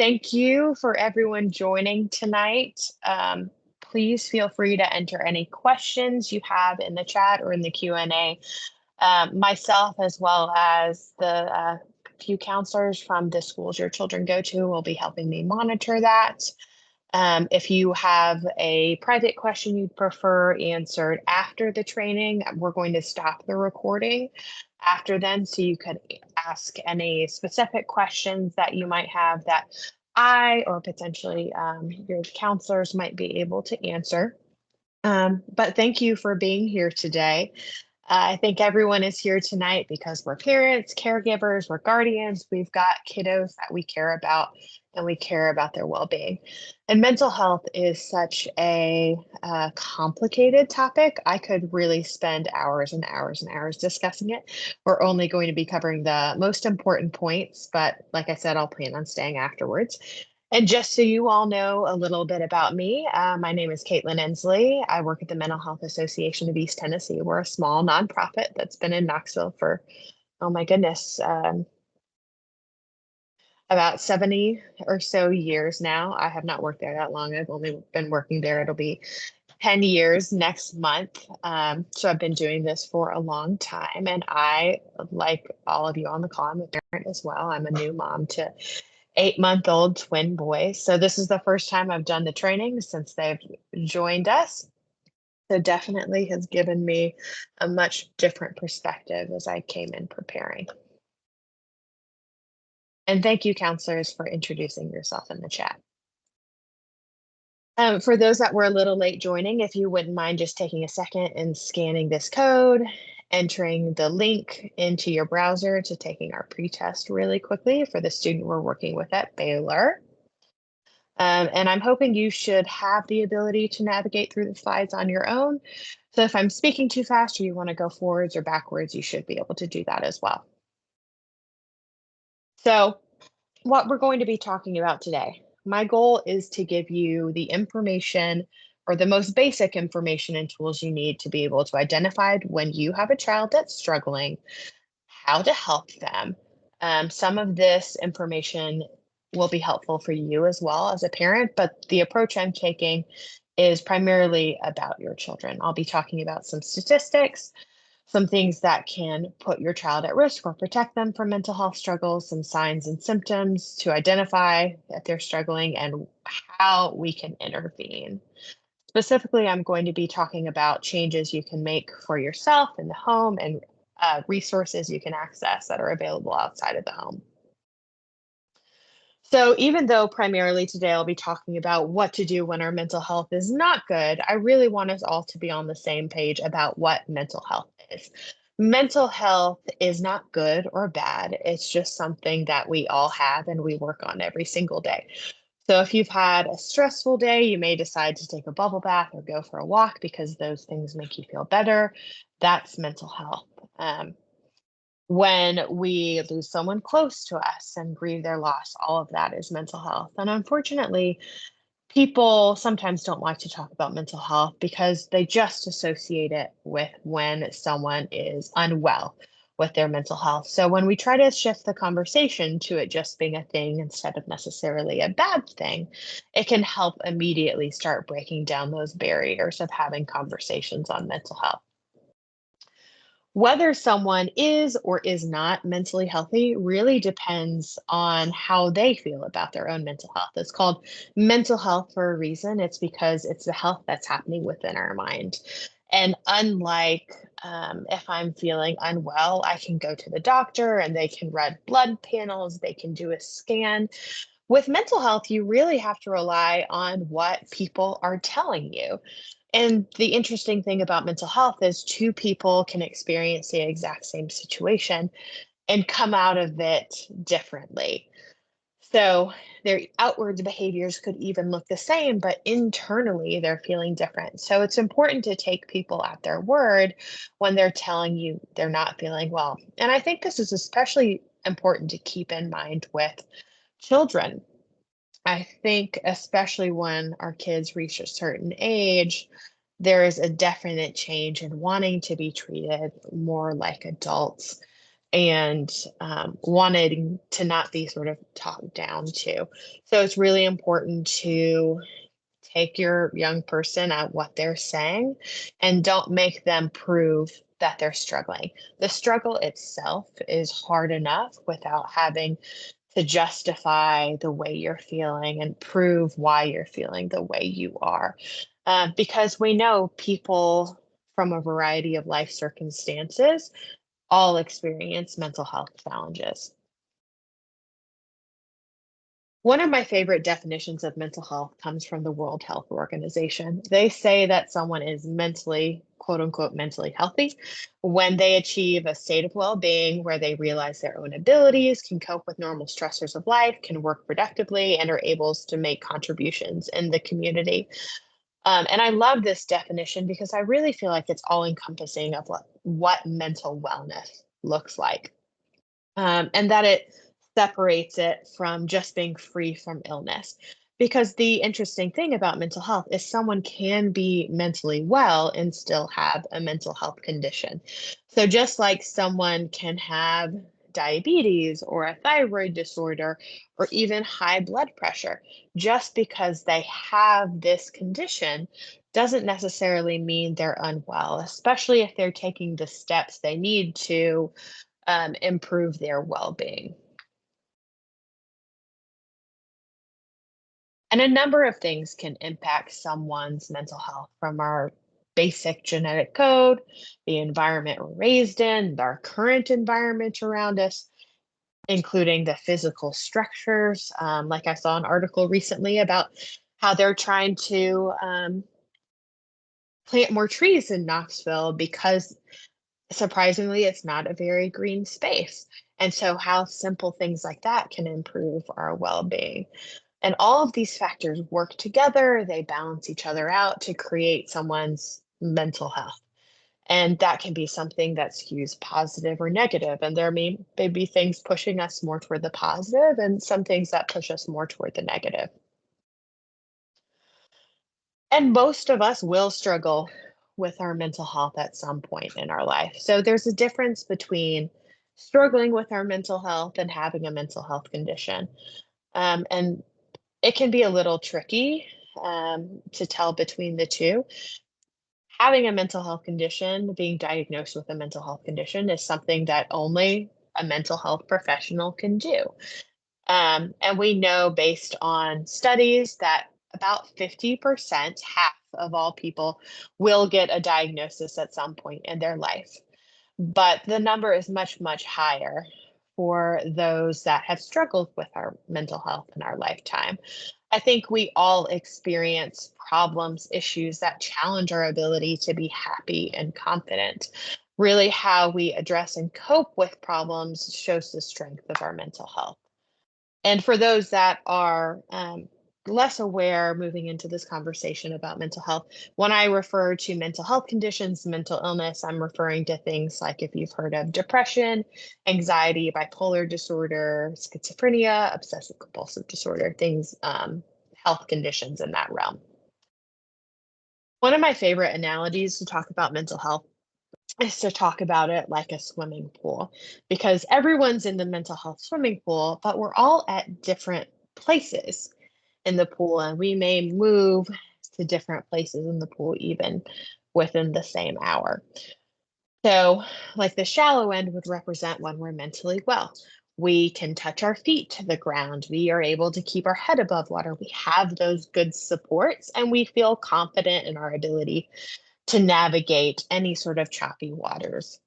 Thank you for everyone joining tonight. Please feel free to enter any questions you have in the chat or in the Q&A. Myself, as well as the few counselors from the schools your children go to, will be helping me monitor that. If you have a private question you'd prefer answered after the training, we're going to stop the recording after then, so you can ask any specific questions that you might have that I or potentially your counselors might be able to answer. But thank you for being here today. I think everyone is here tonight because we're parents, caregivers, we're guardians. We've got kiddos that we care about and we care about their well being. And mental health is such a complicated topic. I could really spend hours and hours and hours discussing it. We're only going to be covering the most important points, but like I said, I'll plan on staying afterwards. And just so you all know a little bit about me, my name is Caitlin Ensley. I work at the Mental Health Association of East Tennessee. We're a small nonprofit that's been in Knoxville for, oh my goodness, about 70 or so years now. I have not worked there that long. I've only been working there. It'll be 10 years next month. So I've been doing this for a long time. And I, like all of you on the call, I'm a parent as well. I'm a new mom to 8-month-old twin boys. So this is the first time I've done the training since they've joined us. So definitely has given me a much different perspective as I came in preparing. And thank you, counselors, for introducing yourself in the chat. For those that were a little late joining, if you wouldn't mind just taking a second and scanning this code, entering the link into your browser to taking our pretest really quickly for the student we're working with at Baylor. And I'm hoping you should have the ability to navigate through the slides on your own. So if I'm speaking too fast or you want to go forwards or backwards, you should be able to do that as well. So what we're going to be talking about today, my goal is to give you the information or the most basic information and tools you need to be able to identify when you have a child that's struggling, how to help them. Some of this information will be helpful for you as well as a parent, but the approach I'm taking is primarily about your children. I'll be talking about some statistics, some things that can put your child at risk or protect them from mental health struggles, some signs and symptoms to identify that they're struggling, and how we can intervene. Specifically, I'm going to be talking about changes you can make for yourself in the home and resources you can access that are available outside of the home. So even though primarily today I'll be talking about what to do when our mental health is not good, I really want us all to be on the same page about what mental health is. Mental health is not good or bad. It's just something that we all have and we work on every single day. So if you've had a stressful day, you may decide to take a bubble bath or go for a walk because those things make you feel better. That's mental health. When we lose someone close to us and grieve their loss, all of that is mental health. And unfortunately, people sometimes don't like to talk about mental health because they just associate it with when someone is unwell with their mental health. So when we try to shift the conversation to it just being a thing instead of necessarily a bad thing, it can help immediately start breaking down those barriers of having conversations on mental health. Whether someone is or is not mentally healthy really depends on how they feel about their own mental health. It's called mental health for a reason. It's because it's the health that's happening within our mind. And unlike if I'm feeling unwell, I can go to the doctor and they can run blood panels, they can do a scan. With mental health, you really have to rely on what people are telling you. And the interesting thing about mental health is two people can experience the exact same situation and come out of it differently. So their outward behaviors could even look the same, but internally they're feeling different. So it's important to take people at their word when they're telling you they're not feeling well. And I think this is especially important to keep in mind with children. I think especially when our kids reach a certain age, there is a definite change in wanting to be treated more like adults. and wanting to not be sort of talked down to. So it's really important to take your young person at what they're saying and don't make them prove that they're struggling. The struggle itself is hard enough without having to justify the way you're feeling and prove why you're feeling the way you are. Because we know people from a variety of life circumstances all experience mental health challenges. One of my favorite definitions of mental health comes from the World Health Organization. They say that someone is mentally, quote unquote, mentally healthy when they achieve a state of well being where they realize their own abilities, can cope with normal stressors of life, can work productively, and are able to make contributions in the community. And I love this definition because I really feel like it's all encompassing of what mental wellness looks like, and that it separates it from just being free from illness. Because the interesting thing about mental health is someone can be mentally well and still have a mental health condition. So, just like someone can have diabetes or a thyroid disorder or even high blood pressure, just because they have this condition doesn't necessarily mean they're unwell, especially if they're taking the steps they need to improve their well-being. And a number of things can impact someone's mental health from our basic genetic code, the environment we're raised in, our current environment around us, including the physical structures. Like I saw an article recently about how they're trying to plant more trees in Knoxville because surprisingly, it's not a very green space. And so, how simple things like that can improve our well being. And all of these factors work together, they balance each other out to create someone's mental health. And that can be something that skews positive or negative. And may be things pushing us more toward the positive and some things that push us more toward the negative. And most of us will struggle with our mental health at some point in our life. So there's a difference between struggling with our mental health and having a mental health condition. And it can be a little tricky to tell between the two. Having a mental health condition, being diagnosed with a mental health condition, is something that only a mental health professional can do. And we know based on studies that about 50%, half of all people, will get a diagnosis at some point in their life. But the number is much, much higher for those that have struggled with our mental health in our lifetime. I think we all experience problems, issues that challenge our ability to be happy and confident. Really, how we address and cope with problems shows the strength of our mental health. And for those that are less aware moving into this conversation about mental health, when I refer to mental health conditions, mental illness, I'm referring to things like if you've heard of depression, anxiety, bipolar disorder, schizophrenia, obsessive compulsive disorder, things, health conditions in that realm. One of my favorite analogies to talk about mental health is to talk about it like a swimming pool because everyone's in the mental health swimming pool, but we're all at different places in the pool and we may move to different places in the pool even within the same hour. So, like the shallow end would represent when we're mentally well. We can touch our feet to the ground. We are able to keep our head above water. We have those good supports and we feel confident in our ability to navigate any sort of choppy waters.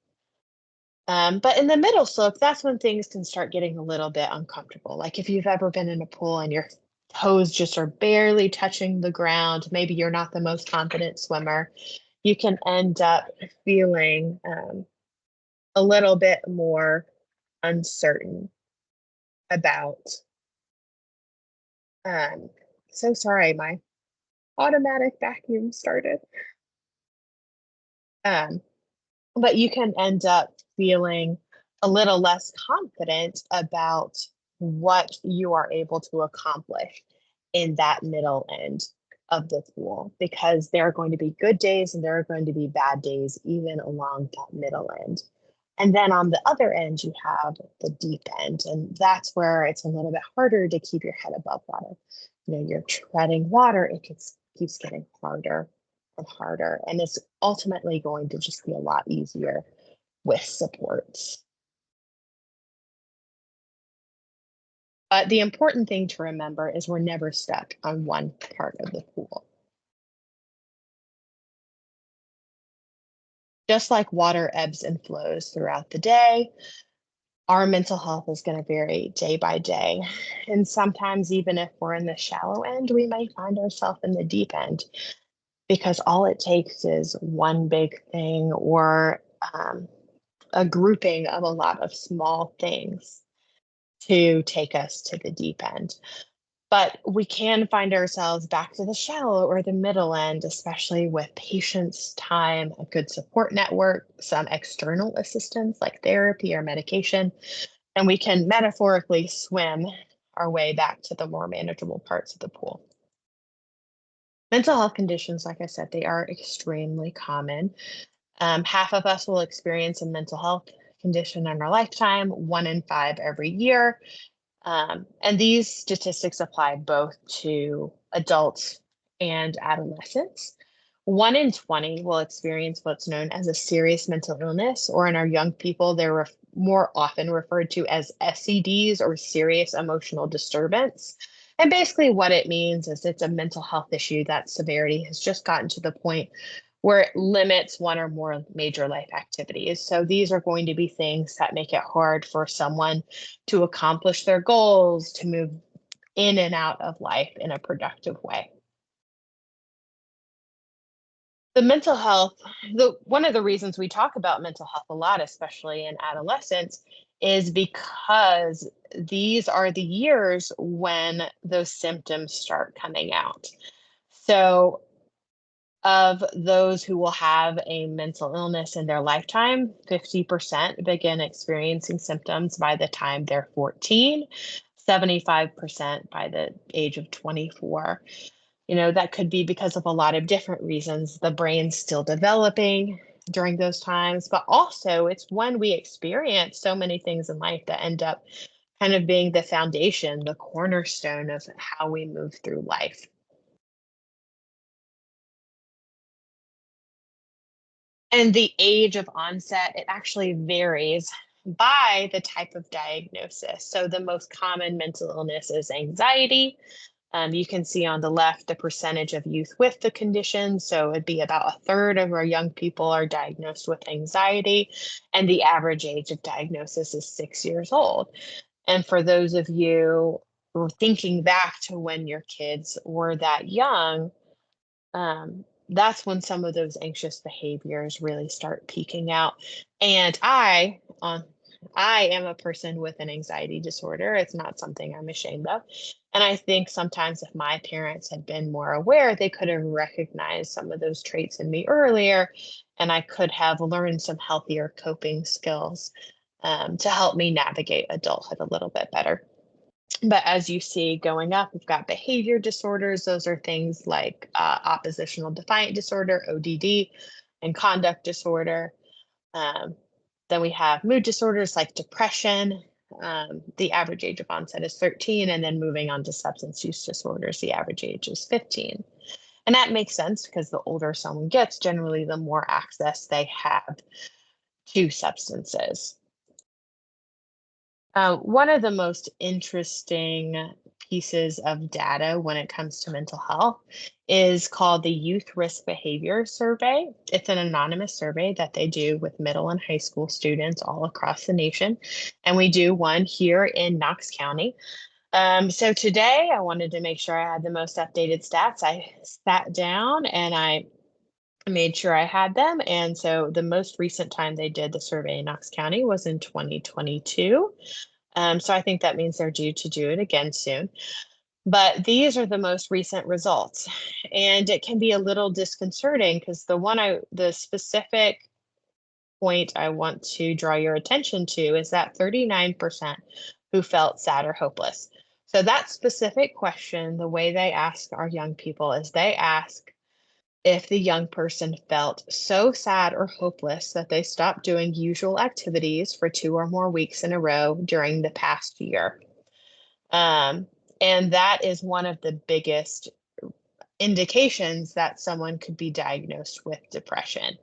But in the middle slope, that's when things can start getting a little bit uncomfortable. Like if you've ever been in a pool and your toes just are barely touching the ground, maybe you're not the most confident swimmer, you can end up feeling a little bit more uncertain about. Um, so sorry, my automatic vacuum started. Um, but you can end up feeling a little less confident about what you are able to accomplish in that middle end of the pool because there are going to be good days and there are going to be bad days even along that middle end. And then on the other end, you have the deep end, and that's where it's a little bit harder to keep your head above water. You're treading water, it keeps getting harder and harder, and it's ultimately going to just be a lot easier with supports. But the important thing to remember is we're never stuck on one part of the pool. Just like water ebbs and flows throughout the day, our mental health is going to vary day by day. And sometimes, even if we're in the shallow end, we might find ourselves in the deep end because all it takes is one big thing or a grouping of a lot of small things to take us to the deep end. But we can find ourselves back to the shallow or the middle end, especially with patience, time, a good support network, some external assistance like therapy or medication, and we can metaphorically swim our way back to the more manageable parts of the pool. Mental health conditions, like I said, they are extremely common. Half of us will experience a mental health condition in our lifetime, 1 in 5 every year. And these statistics apply both to adults and adolescents. 1 in 20 will experience what's known as a serious mental illness, or in our young people, they're more often referred to as SEDs or serious emotional disturbance. And basically, what it means is it's a mental health issue that severity has just gotten to the point where it limits one or more major life activities. So these are going to be things that make it hard for someone to accomplish their goals, to move in and out of life in a productive way. The mental health, the one of the reasons we talk about mental health a lot, especially in adolescence, is because these are the years when those symptoms start coming out. So of those who will have a mental illness in their lifetime, 50% begin experiencing symptoms by the time they're 14, 75% by the age of 24. That could be because of a lot of different reasons. The brain's still developing during those times, but also it's when we experience so many things in life that end up kind of being the foundation, the cornerstone of how we move through life. And the age of onset, it actually varies by the type of diagnosis. So the most common mental illness is anxiety. You can see on the left the percentage of youth with the condition. So it'd be about a third of our young people are diagnosed with anxiety, and the average age of diagnosis is 6 years old. And for those of you who are thinking back to when your kids were that young, that's when some of those anxious behaviors really start peaking out. And I am a person with an anxiety disorder. It's not something I'm ashamed of. And I think sometimes if my parents had been more aware, they could have recognized some of those traits in me earlier, and I could have learned some healthier coping skills to help me navigate adulthood a little bit better. But as you see going up, we've got behavior disorders. Those are things like oppositional defiant disorder, ODD, and conduct disorder. Um, then we have mood disorders like depression. The average age of onset is 13, and then moving on to substance use disorders, the average age is 15. And that makes sense because the older someone gets, generally, the more access they have to substances. One of the most interesting pieces of data when it comes to mental health is called the Youth Risk Behavior Survey. It's an anonymous survey that they do with middle and high school students all across the nation. And we do one here in Knox County. So today I wanted to make sure I had the most updated stats. I sat down and I made sure I had them. And so the most recent time they did the survey in Knox County was in 2022. So I think that means they're due to do it again soon. But these are the most recent results. And it can be a little disconcerting because the specific point I want to draw your attention to is that 39% who felt sad or hopeless. So that specific question, the way they ask our young people is they ask, if the young person felt so sad or hopeless that they stopped doing usual activities for 2 or more weeks in a row during the past year. Um, and that is one of the biggest indications that someone could be diagnosed with depression.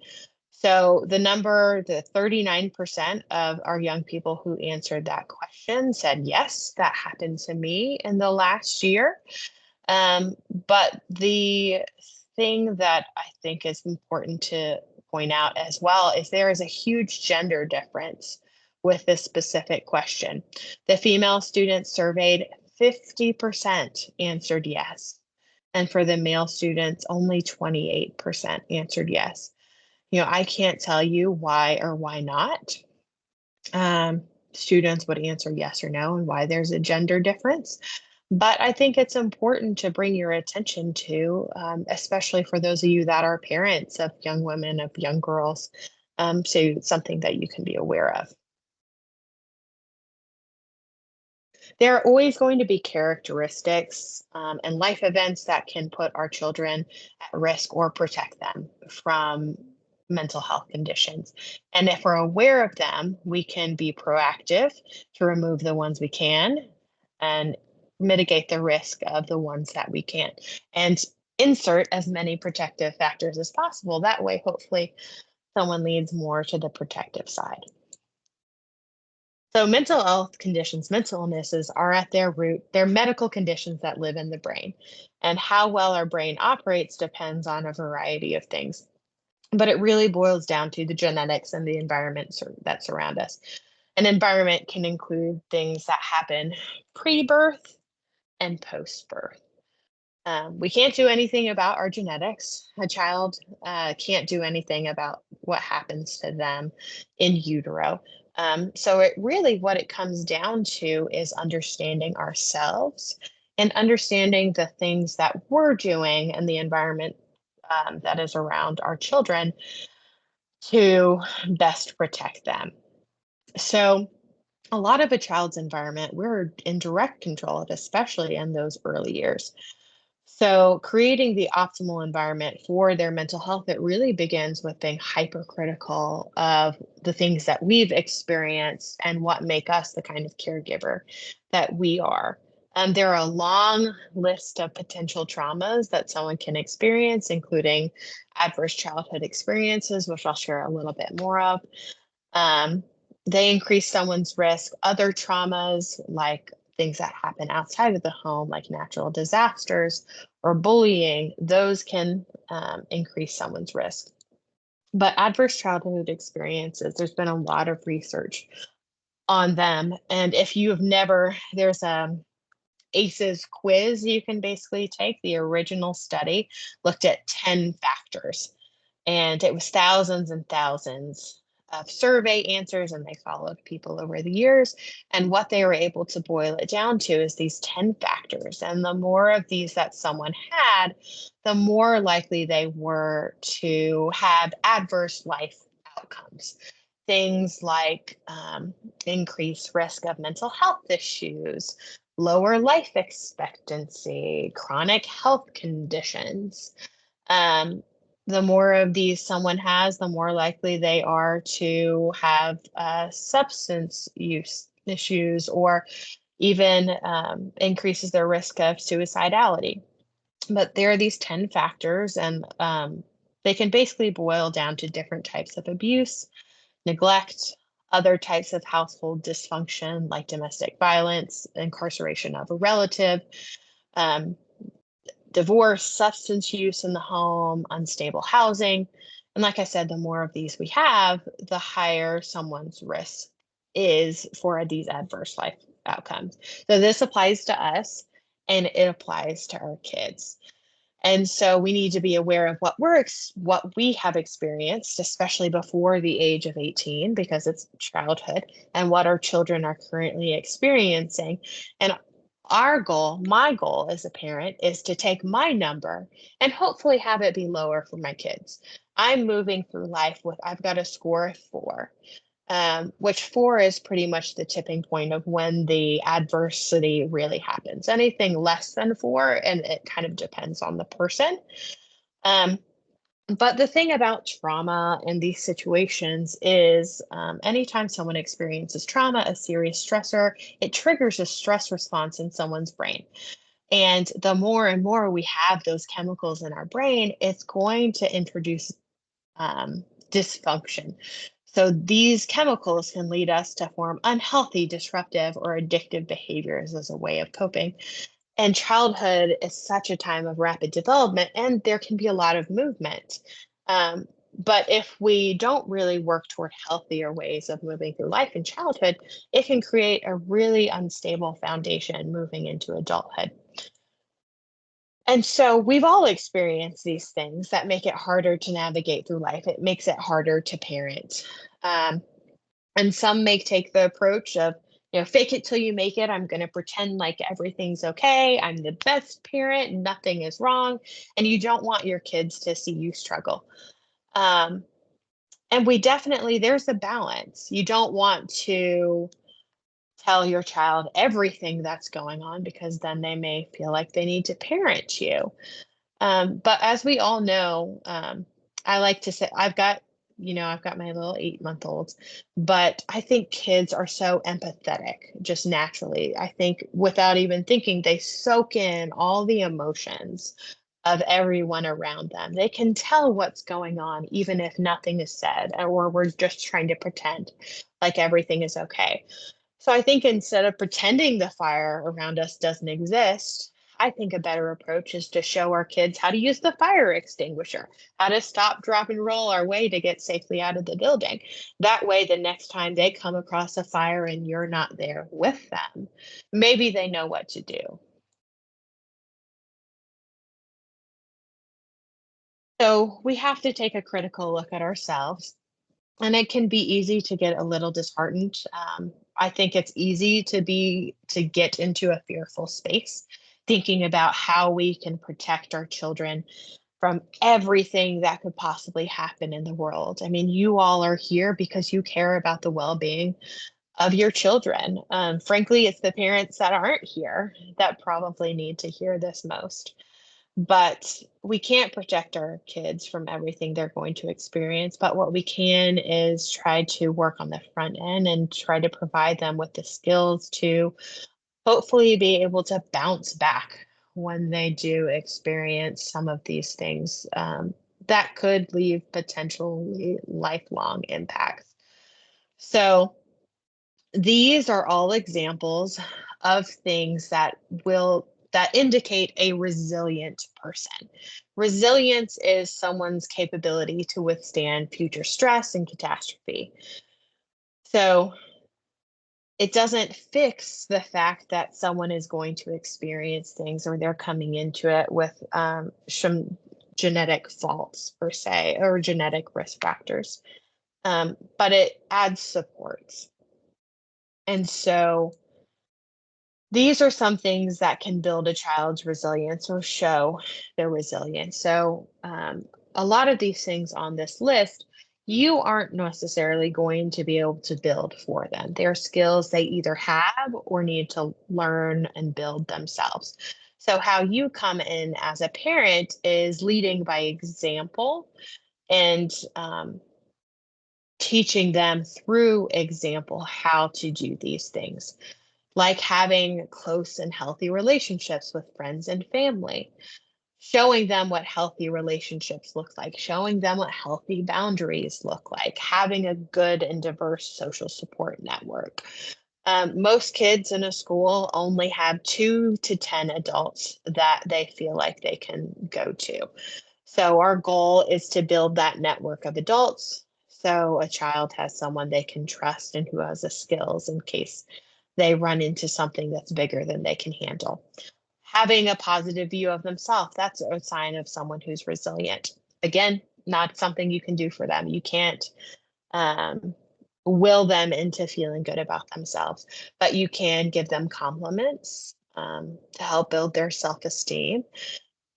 So the 39% of our young people who answered that question said, yes, that happened to me in the last year. But the thing that I think is important to point out as well is there is a huge gender difference with this specific question. The female students surveyed, 50% answered yes. And for the male students, only 28% answered yes. I can't tell you why or why not. Um, Students would answer yes or no and why there's a gender difference. But I think it's important to bring your attention to, especially for those of you that are parents of young women, of young girls. So it's something that you can be aware of. There are always going to be characteristics and life events that can put our children at risk or protect them from mental health conditions. And if we're aware of them, we can be proactive to remove the ones we can and mitigate the risk of the ones that we can't. And insert as many protective factors as possible. That way, hopefully, someone leads more to the protective side. So mental health conditions, mental illnesses are at their root, they're medical conditions that live in the brain. And how well our brain operates depends on a variety of things. But it really boils down to the genetics and the environment that surround us. An environment can include things that happen pre-birth and post-birth. We can't do anything about our genetics. A child can't do anything about what happens to them in utero. So what it comes down to is understanding ourselves and understanding the things that we're doing and the environment that is around our children to best protect them. So a lot of a child's environment, we're in direct control of, especially in those early years. So, creating the optimal environment for their mental health, it really begins with being hypercritical of the things that we've experienced and what make us the kind of caregiver that we are. There are a long list of potential traumas that someone can experience, including adverse childhood experiences, which I'll share a little bit more of. Um, they increase someone's risk. Other traumas, like things that happen outside of the home, like natural disasters or bullying, those can increase someone's risk. But adverse childhood experiences, there's been a lot of research on them. And if you have never, there's a ACEs quiz you can basically take. The original study looked at 10 factors, and it was thousands and thousands of survey answers, and they followed people over the years. And what they were able to boil it down to is these 10 factors. And the more of these that someone had, the more likely they were to have adverse life outcomes. Things like increased risk of mental health issues, lower life expectancy, chronic health conditions. Um, the more of these someone has, the more likely they are to have substance use issues or even increases their risk of suicidality. But there are these 10 factors, and they can basically boil down to different types of abuse, neglect, other types of household dysfunction like domestic violence, incarceration of a relative, um, divorce, substance use in the home, unstable housing. And like I said, the more of these we have, the higher someone's risk is for these adverse life outcomes. So this applies to us and it applies to our kids. And so we need to be aware of what we have experienced, especially before the age of 18, because it's childhood, and what our children are currently experiencing. And my goal as a parent, is to take my number and hopefully have it be lower for my kids. I'm moving through life with, I've got a score of 4, which 4 is pretty much the tipping point of when the adversity really happens. Anything less than 4, and it kind of depends on the person. Um, But the thing about trauma in these situations is anytime someone experiences trauma, a serious stressor, it triggers a stress response in someone's brain. And the more and more we have those chemicals in our brain, it's going to introduce dysfunction. So these chemicals can lead us to form unhealthy, disruptive, or addictive behaviors as a way of coping. And childhood is such a time of rapid development, and there can be a lot of movement. Um, but if we don't really work toward healthier ways of moving through life in childhood, it can create a really unstable foundation moving into adulthood. And so we've all experienced these things that make it harder to navigate through life. It makes it harder to parent. Um, and some may take the approach of, fake it till you make it. I'm going to pretend like everything's okay. I'm the best parent. Nothing is wrong. And you don't want your kids to see you struggle. Um, and there's a balance. You don't want to tell your child everything that's going on because then they may feel like they need to parent you. But as we all know, I like to say I've got my little 8-month-olds, but I think kids are so empathetic just naturally. I think without even thinking, they soak in all the emotions of everyone around them. They can tell what's going on, even if nothing is said, or we're just trying to pretend like everything is okay. So I think instead of pretending the fire around us doesn't exist, I think a better approach is to show our kids how to use the fire extinguisher, how to stop, drop, and roll our way to get safely out of the building. That way, the next time they come across a fire and you're not there with them, maybe they know what to do. So we have to take a critical look at ourselves. And it can be easy to get a little disheartened. I think it's easy to get into a fearful space, thinking about how we can protect our children from everything that could possibly happen in the world. I mean, you all are here because you care about the well-being of your children. Frankly, it's the parents that aren't here that probably need to hear this most. But we can't protect our kids from everything they're going to experience, but what we can is try to work on the front end and try to provide them with the skills to hopefully be able to bounce back when they do experience some of these things that could leave potentially lifelong impacts. So these are all examples of things that indicate a resilient person. Resilience is someone's capability to withstand future stress and catastrophe. So it doesn't fix the fact that someone is going to experience things or they're coming into it with some genetic faults per se or genetic risk factors. But it adds supports. And so these are some things that can build a child's resilience or show their resilience. So, a lot of these things on this list, you aren't necessarily going to be able to build for them. They're skills they either have or need to learn and build themselves. So, how you come in as a parent is leading by example and teaching them through example how to do these things, like having close and healthy relationships with friends and family, showing them what healthy relationships look like, showing them what healthy boundaries look like, having a good and diverse social support network. Most kids in a school only have 2 to 10 adults that they feel like they can go to. So, our goal is to build that network of adults so a child has someone they can trust and who has the skills in case they run into something that's bigger than they can handle. Having a positive view of themselves, that's a sign of someone who's resilient. Again, not something you can do for them. You can't um, will them into feeling good about themselves, but you can give them compliments to help build their self esteem.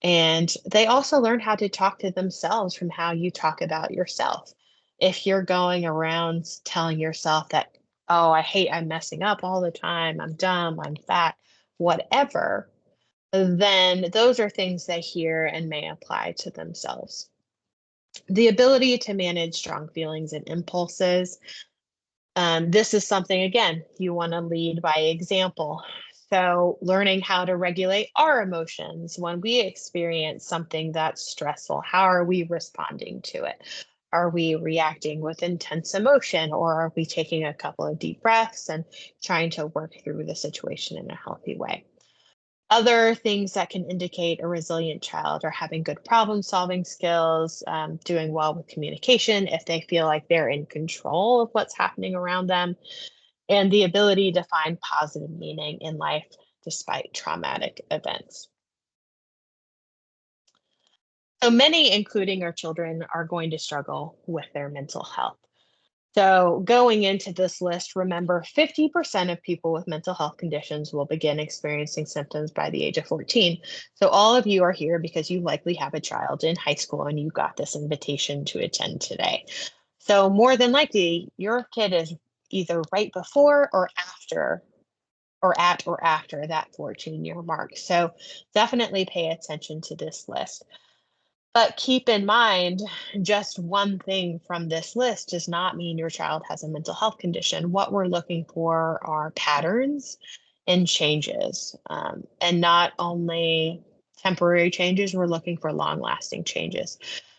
And they also learn how to talk to themselves from how you talk about yourself. If you're going around telling yourself that, oh, I'm messing up all the time, I'm dumb, I'm fat, whatever, then those are things they hear and may apply to themselves. The ability to manage strong feelings and impulses. This is something, again, you want to lead by example. So, learning how to regulate our emotions when we experience something that's stressful, how are we responding to it? Are we reacting with intense emotion, or are we taking a couple of deep breaths and trying to work through the situation in a healthy way? Other things that can indicate a resilient child are having good problem solving skills, doing well with communication if they feel like they're in control of what's happening around them, and the ability to find positive meaning in life despite traumatic events. So many, including our children, are going to struggle with their mental health. So, going into this list, remember 50% of people with mental health conditions will begin experiencing symptoms by the age of 14. So, all of you are here because you likely have a child in high school and you got this invitation to attend today. So, more than likely, your kid is either right before or after, or at or after that 14-year mark. So, definitely pay attention to this list. But keep in mind, just one thing from this list does not mean your child has a mental health condition. What we're looking for are patterns and changes, and not only temporary changes, we're looking for long lasting changes.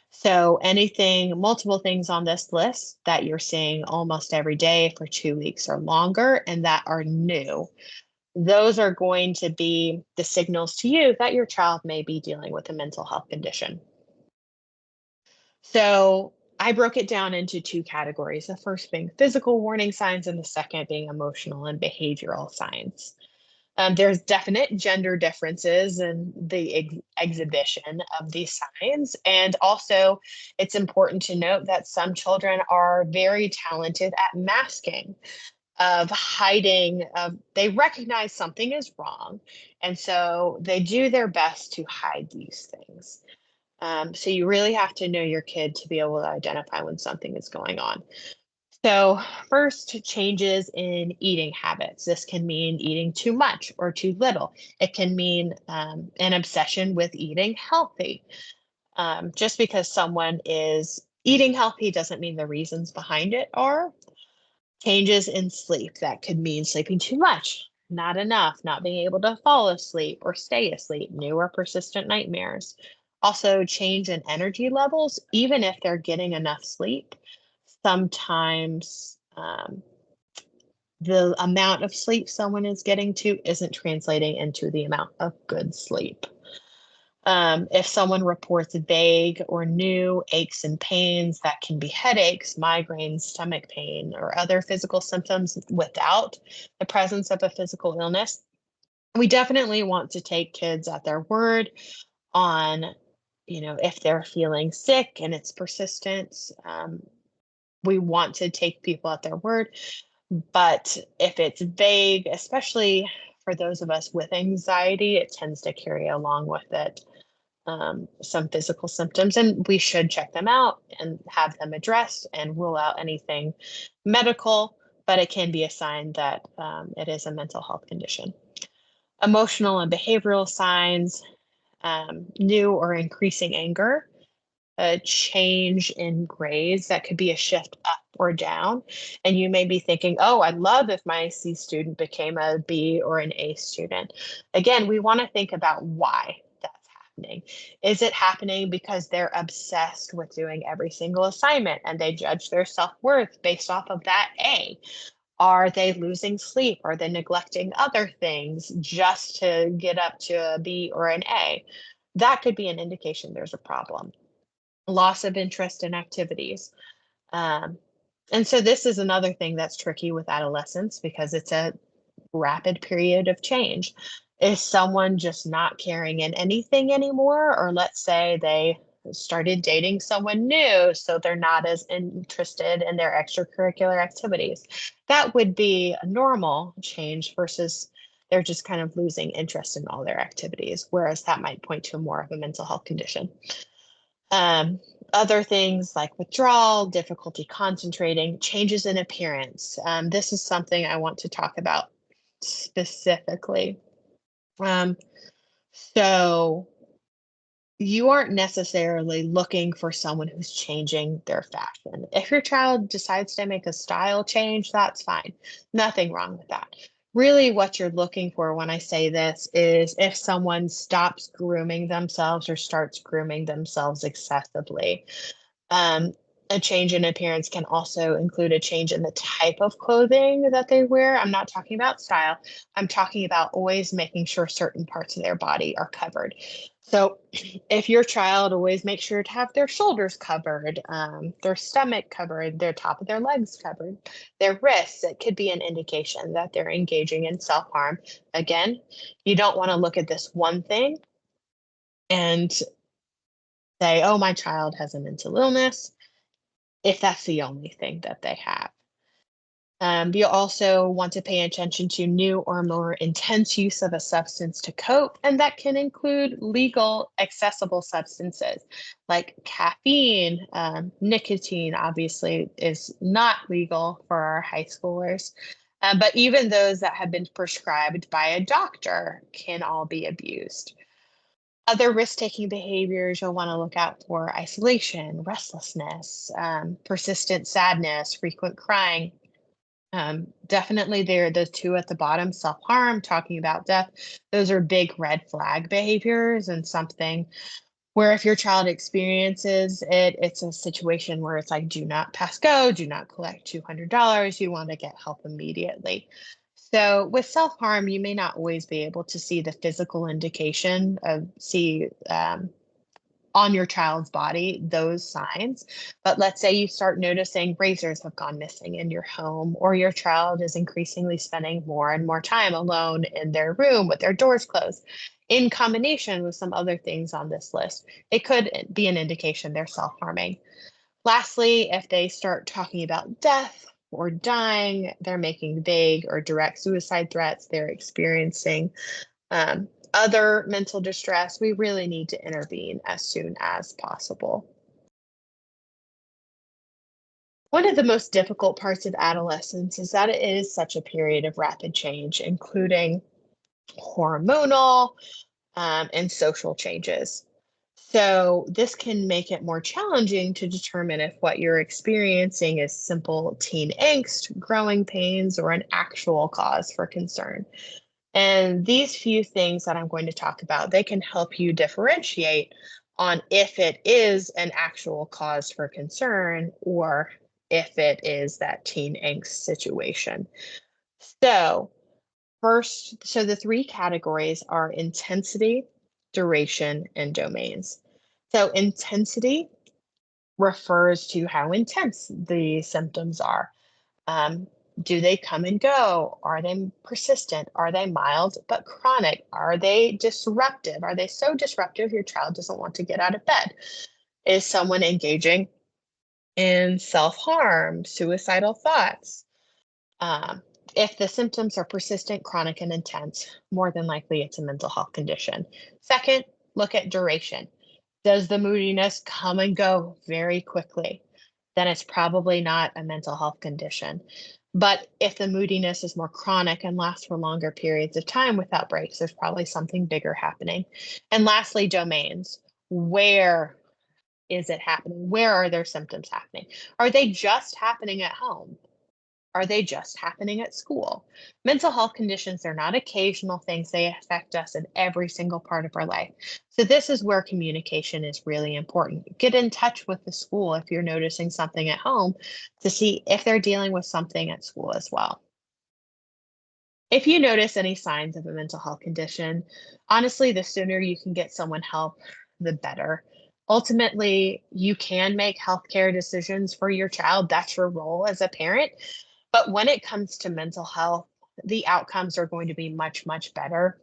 So, anything, multiple things on this list that you're seeing almost every day for 2 weeks or longer and that are new, those are going to be the signals to you that your child may be dealing with a mental health condition. So I broke it down into two categories, the first being physical warning signs, and the second being emotional and behavioral signs. There's definite gender differences in the exhibition of these signs. And also, it's important to note that some children are very talented at masking, of hiding, they recognize something is wrong. And so they do their best to hide these things. So you really have to know your kid to be able to identify when something is going on. So, first, changes in eating habits. This can mean eating too much or too little. It can mean an obsession with eating healthy. Just because someone is eating healthy doesn't mean the reasons behind it are. Changes in sleep. That could mean sleeping too much, not enough, not being able to fall asleep or stay asleep, new or persistent nightmares. Also, change in energy levels, even if they're getting enough sleep. Sometimes the amount of sleep someone is getting to isn't translating into the amount of good sleep. If someone reports vague or new aches and pains, that can be headaches, migraines, stomach pain, or other physical symptoms without the presence of a physical illness. We definitely want to take kids at their word on, if they're feeling sick and it's persistent. We want to take people at their word. But if it's vague, especially for those of us with anxiety, it tends to carry along with it some physical symptoms, and we should check them out and have them addressed and rule out anything medical, but it can be a sign that it is a mental health condition. Emotional and behavioral signs, new or increasing anger, a change in grades that could be a shift up or down. And you may be thinking, oh, I'd love if my C student became a B or an A student. Again, we want to think about why that's happening. Is it happening because they're obsessed with doing every single assignment and they judge their self worth based off of that A? Are they losing sleep? Are they neglecting other things just to get up to a B or an A? That could be an indication there's a problem. Loss of interest in activities. Um, and so this is another thing that's tricky with adolescence because it's a rapid period of change. Is someone just not caring in anything anymore? Or let's say they started dating someone new, so they're not as interested in their extracurricular activities. That would be a normal change versus they're just kind of losing interest in all their activities, whereas that might point to more of a mental health condition. Um, Other things like withdrawal, difficulty concentrating, changes in appearance. This is something I want to talk about specifically. Um, so You aren't necessarily looking for someone who's changing their fashion. If your child decides to make a style change, that's fine. Nothing wrong with that. Really, what you're looking for when I say this is if someone stops grooming themselves or starts grooming themselves excessively. Um, a change in appearance can also include a change in the type of clothing that they wear. I'm not talking about style. I'm talking about always making sure certain parts of their body are covered. So, if your child always makes sure to have their shoulders covered, their stomach covered, their top of their legs covered, their wrists, it could be an indication that they're engaging in self harm. Again, you don't want to look at this one thing and say, oh, my child has a mental illness if that's the only thing that they have. You also want to pay attention to new or more intense use of a substance to cope, and that can include legal, accessible substances like caffeine. Nicotine, obviously, is not legal for our high schoolers, but even those that have been prescribed by a doctor can all be abused. Other risk-taking behaviors you'll want to look out for: isolation, restlessness, persistent sadness, frequent crying. Definitely there, those two at the bottom, self-harm, talking about death. Those are big red flag behaviors and something where if your child experiences it, it's a situation where it's like, do not pass go, do not collect $200. You want to get help immediately. So with self-harm, you may not always be able to see the physical indication of on your child's body those signs. But let's say you start noticing razors have gone missing in your home, or your child is increasingly spending more and more time alone in their room with their doors closed, in combination with some other things on this list. It could be an indication they're self harming. Lastly, if they start talking about death or dying, they're making vague or direct suicide threats, they're experiencing other mental distress, we really need to intervene as soon as possible. One of the most difficult parts of adolescence is that it is such a period of rapid change, including hormonal and social changes. So, this can make it more challenging to determine if what you're experiencing is simple teen angst, growing pains, or an actual cause for concern. And these few things that I'm going to talk about, they can help you differentiate on if it is an actual cause for concern or if it is that teen angst situation. So, so the three categories are intensity, duration, and domains. So, intensity refers to how intense the symptoms are. um, do they come and go? Are they persistent? Are they mild but chronic? Are they disruptive? Are they so disruptive your child doesn't want to get out of bed? Is someone engaging in self harm, suicidal thoughts? Um, if the symptoms are persistent, chronic, and intense, more than likely it's a mental health condition. Second, look at duration. Does the moodiness come and go very quickly? Then it's probably not a mental health condition. But if the moodiness is more chronic and lasts for longer periods of time without breaks, there's probably something bigger happening. And lastly, domains. Where is it happening? Where are their symptoms happening? Are they just happening at home? Are they just happening at school? Mental health conditions, they're not occasional things. They affect us in every single part of our life. So this is where communication is really important. Get in touch with the school if you're noticing something at home to see if they're dealing with something at school as well. If you notice any signs of a mental health condition, honestly, the sooner you can get someone help, the better. Ultimately, you can make healthcare decisions for your child. That's your role as a parent. But when it comes to mental health, the outcomes are going to be much, much better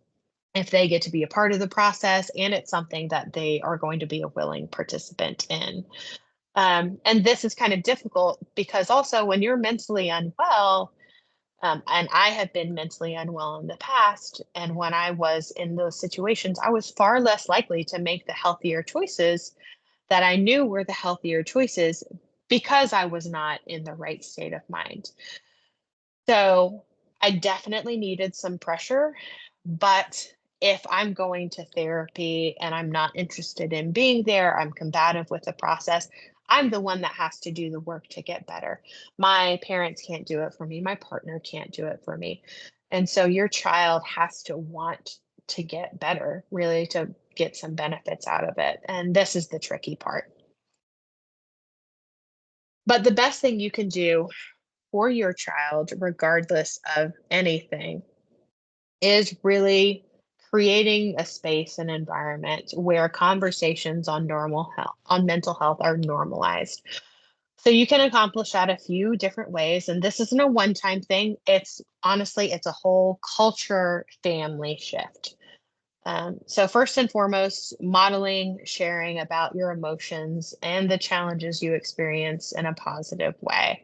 if they get to be a part of the process and it's something that they are going to be a willing participant in. And this is kind of difficult because also when you're mentally unwell, and I have been mentally unwell in the past, and when I was in those situations, I was far less likely to make the healthier choices that I knew were the healthier choices because I was not in the right state of mind. So, I definitely needed some pressure, but if I'm going to therapy and I'm not interested in being there, I'm combative with the process, I'm the one that has to do the work to get better. My parents can't do it for me. My partner can't do it for me. And so your child has to want to get better, really, to get some benefits out of it. And this is the tricky part. But the best thing you can do for your child, regardless of anything, is really creating a space and environment where conversations on mental health are normalized. So you can accomplish that a few different ways, and this isn't a one-time thing. It's honestly, it's a whole culture family shift. So first and foremost, modeling, sharing about your emotions and the challenges you experience in a positive way.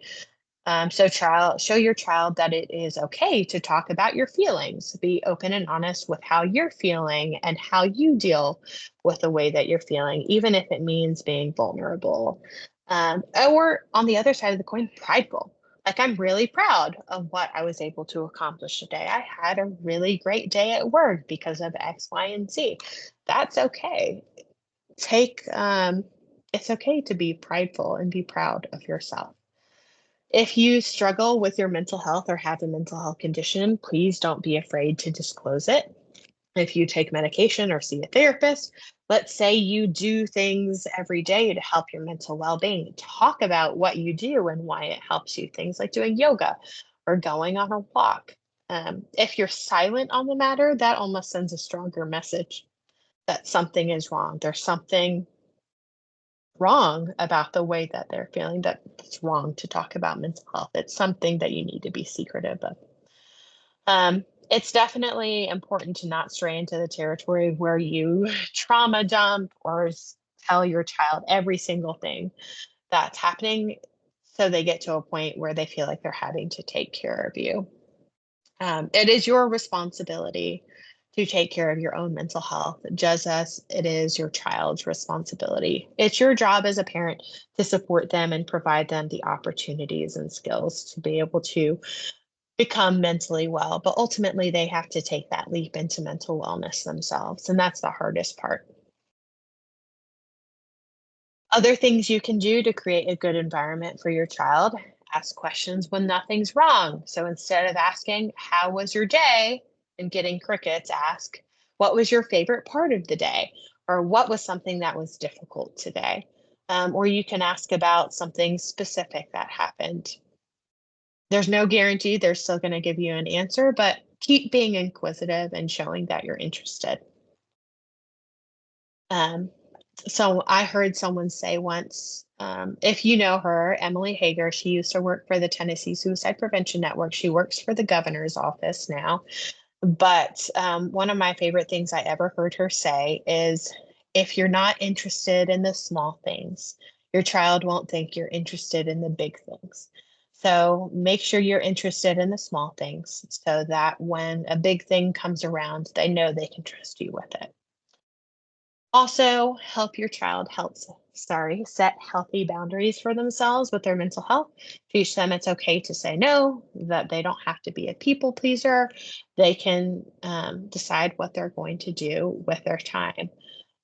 Show your child that it is okay to talk about your feelings. Be open and honest with how you're feeling and how you deal with the way that you're feeling, even if it means being vulnerable. Or on the other side of the coin, prideful. Like, I'm really proud of what I was able to accomplish today. I had a really great day at work because of X, Y, and Z. That's okay. Take It's okay to be prideful and be proud of yourself. If you struggle with your mental health or have a mental health condition, please don't be afraid to disclose it. If you take medication or see a therapist, let's say you do things every day to help your mental well being, talk about what you do and why it helps you, things like doing yoga or going on a walk. If you're silent on the matter, that almost sends a stronger message that something is wrong. There's something wrong about the way that they're feeling, that it's wrong to talk about mental health. It's something that you need to be secretive of. It's definitely important to not stray into the territory where you trauma dump or tell your child every single thing that's happening, so they get to a point where they feel like they're having to take care of you. It is your responsibility to take care of your own mental health, just as it is your child's responsibility. It's your job as a parent to support them and provide them the opportunities and skills to be able to become mentally well. But ultimately, they have to take that leap into mental wellness themselves. And that's the hardest part. Other things you can do to create a good environment for your child: ask questions when nothing's wrong. So instead of asking, "How was your day?" and getting crickets, ask, "What was your favorite part of the day?" Or "What was something that was difficult today?" Or you can ask about something specific that happened. There's no guarantee they're still going to give you an answer, but keep being inquisitive and showing that you're interested. Um, So I heard someone say once, if you know her, Emily Hager, she used to work for the Tennessee Suicide Prevention Network. She works for the governor's office now. But one of my favorite things I ever heard her say is, if you're not interested in the small things, your child won't think you're interested in the big things. So make sure you're interested in the small things so that when a big thing comes around, they know they can trust you with it. Also, help your child set healthy boundaries for themselves with their mental health. Teach them it's okay to say no, that they don't have to be a people pleaser. They can decide what they're going to do with their time.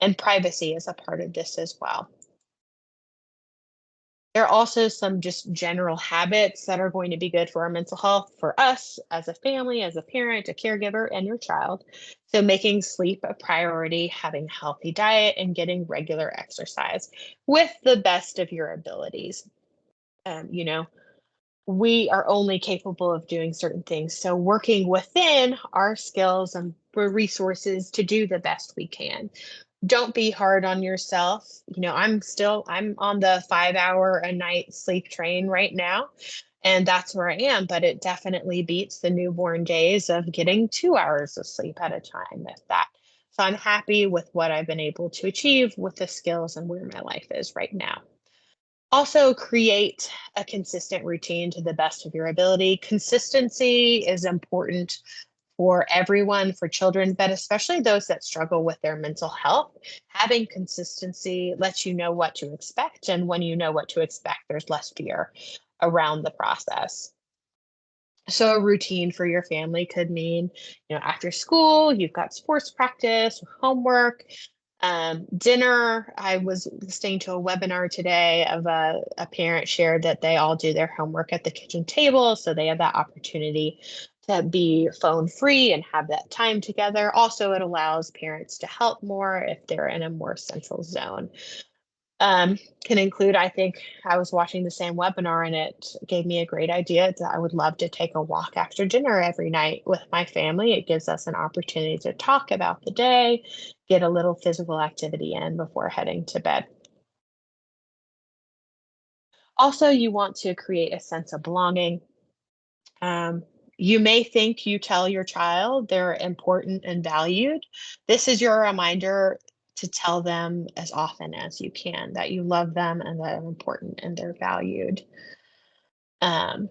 And privacy is a part of this as well. There are also some just general habits that are going to be good for our mental health for us as a family, as a parent, a caregiver, and your child. So, making sleep a priority, having a healthy diet, and getting regular exercise with the best of your abilities. Um, you know, we are only capable of doing certain things. So, working within our skills and resources to do the best we can. Don't be hard on yourself. I'm on the 5 hour a night sleep train right now, and that's where I am, but it definitely beats the newborn days of getting 2 hours of sleep at a time, if that. So I'm happy with what I've been able to achieve with the skills and where my life is right now. Also, create a consistent routine to the best of your ability. Consistency is important for everyone, for children, but especially those that struggle with their mental health. Having consistency lets you know what to expect. And when you know what to expect, there's less fear around the process. So a routine for your family could mean, after school, you've got sports practice, homework, dinner. I was listening to a webinar today of a parent shared that they all do their homework at the kitchen table. So they have that opportunity to be phone free and have that time together. Also, it allows parents to help more if they're in a more central zone. um, can include, I think I was watching the same webinar and it gave me a great idea that I would love to take a walk after dinner every night with my family. It gives us an opportunity to talk about the day, get a little physical activity in before heading to bed. Also, you want to create a sense of belonging. Um, you may think you tell your child they're important and valued. This is your reminder to tell them as often as you can that you love them and that they're important and they're valued. Um,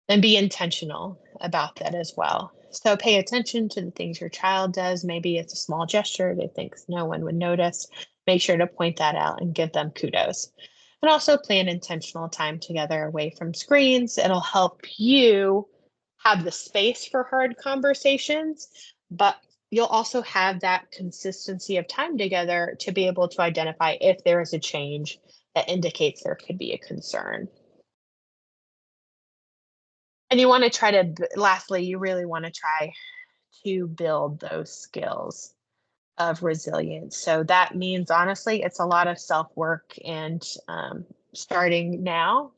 and be intentional about that as well. So pay attention to the things your child does. Maybe it's a small gesture they think no one would notice. Make sure to point that out and give them kudos. And also plan intentional time together away from screens. It'll help you have the space for hard conversations, but you'll also have that consistency of time together to be able to identify if there is a change that indicates there could be a concern. And you wanna try to lastly, you really wanna try to build those skills of resilience. So that means, honestly, it's a lot of self-work and, starting now,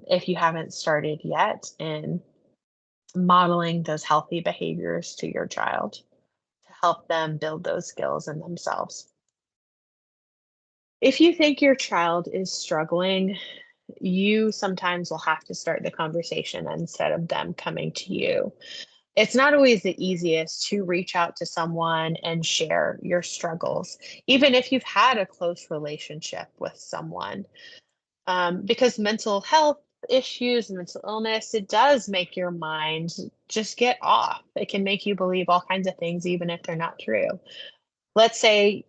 if you haven't started yet, and modeling those healthy behaviors to your child to help them build those skills in themselves. If you think your child is struggling, you sometimes will have to start the conversation instead of them coming to you. It's not always the easiest to reach out to someone and share your struggles, even if you've had a close relationship with someone, because mental health issues and mental illness, it does make your mind just get off. It can make you believe all kinds of things, even if they're not true. Let's say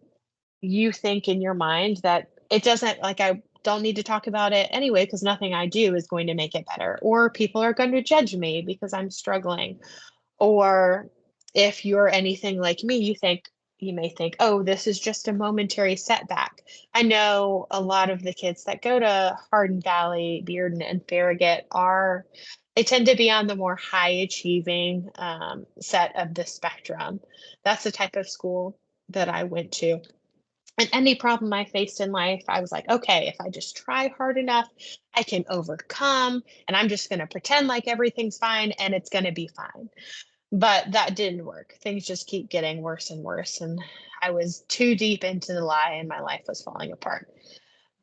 you think in your mind that it doesn't, like, I don't need to talk about it anyway because nothing I do is going to make it better, or people are going to judge me because I'm struggling. Or if you're anything like me, you may think, "Oh, this is just a momentary setback." I know a lot of the kids that go to Hardin Valley, Bearden, and Farragut are they tend to be on the more high achieving, set of the spectrum. That's the type of school that I went to. And any problem I faced in life, I was like, "Okay, if I just try hard enough, I can overcome, and I'm just gonna pretend like everything's fine, and it's gonna be fine." But that didn't work. Things just keep getting worse and worse, and I was too deep into the lie and my life was falling apart.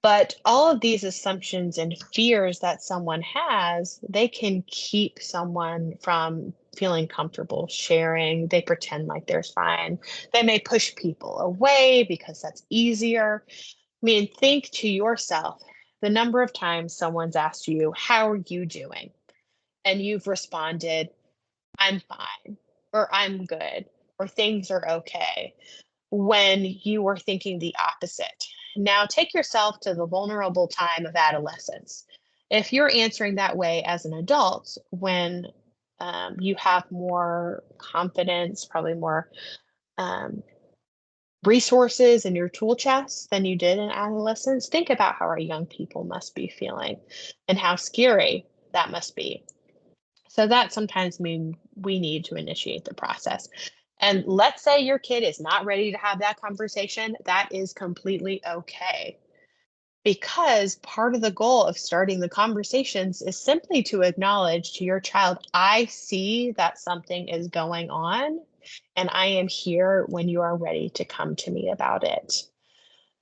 But all of these assumptions and fears that someone has, they can keep someone from feeling comfortable sharing. They pretend like they're fine. They may push people away because that's easier. I mean, think to yourself the number of times someone's asked you, "How are you doing?" And you've responded, "I'm fine," or "I'm good," or "Things are okay," when you were thinking the opposite. Now take yourself to the vulnerable time of adolescence. If you're answering that way as an adult, when you have more confidence, probably more um, resources in your tool chest than you did in adolescence, think about how our young people must be feeling and how scary that must be. So that sometimes mean we need to initiate the process. And let's say your kid is not ready to have that conversation, that is completely okay. Because part of the goal of starting the conversations is simply to acknowledge to your child, "I see that something is going on, and I am here when you are ready to come to me about it."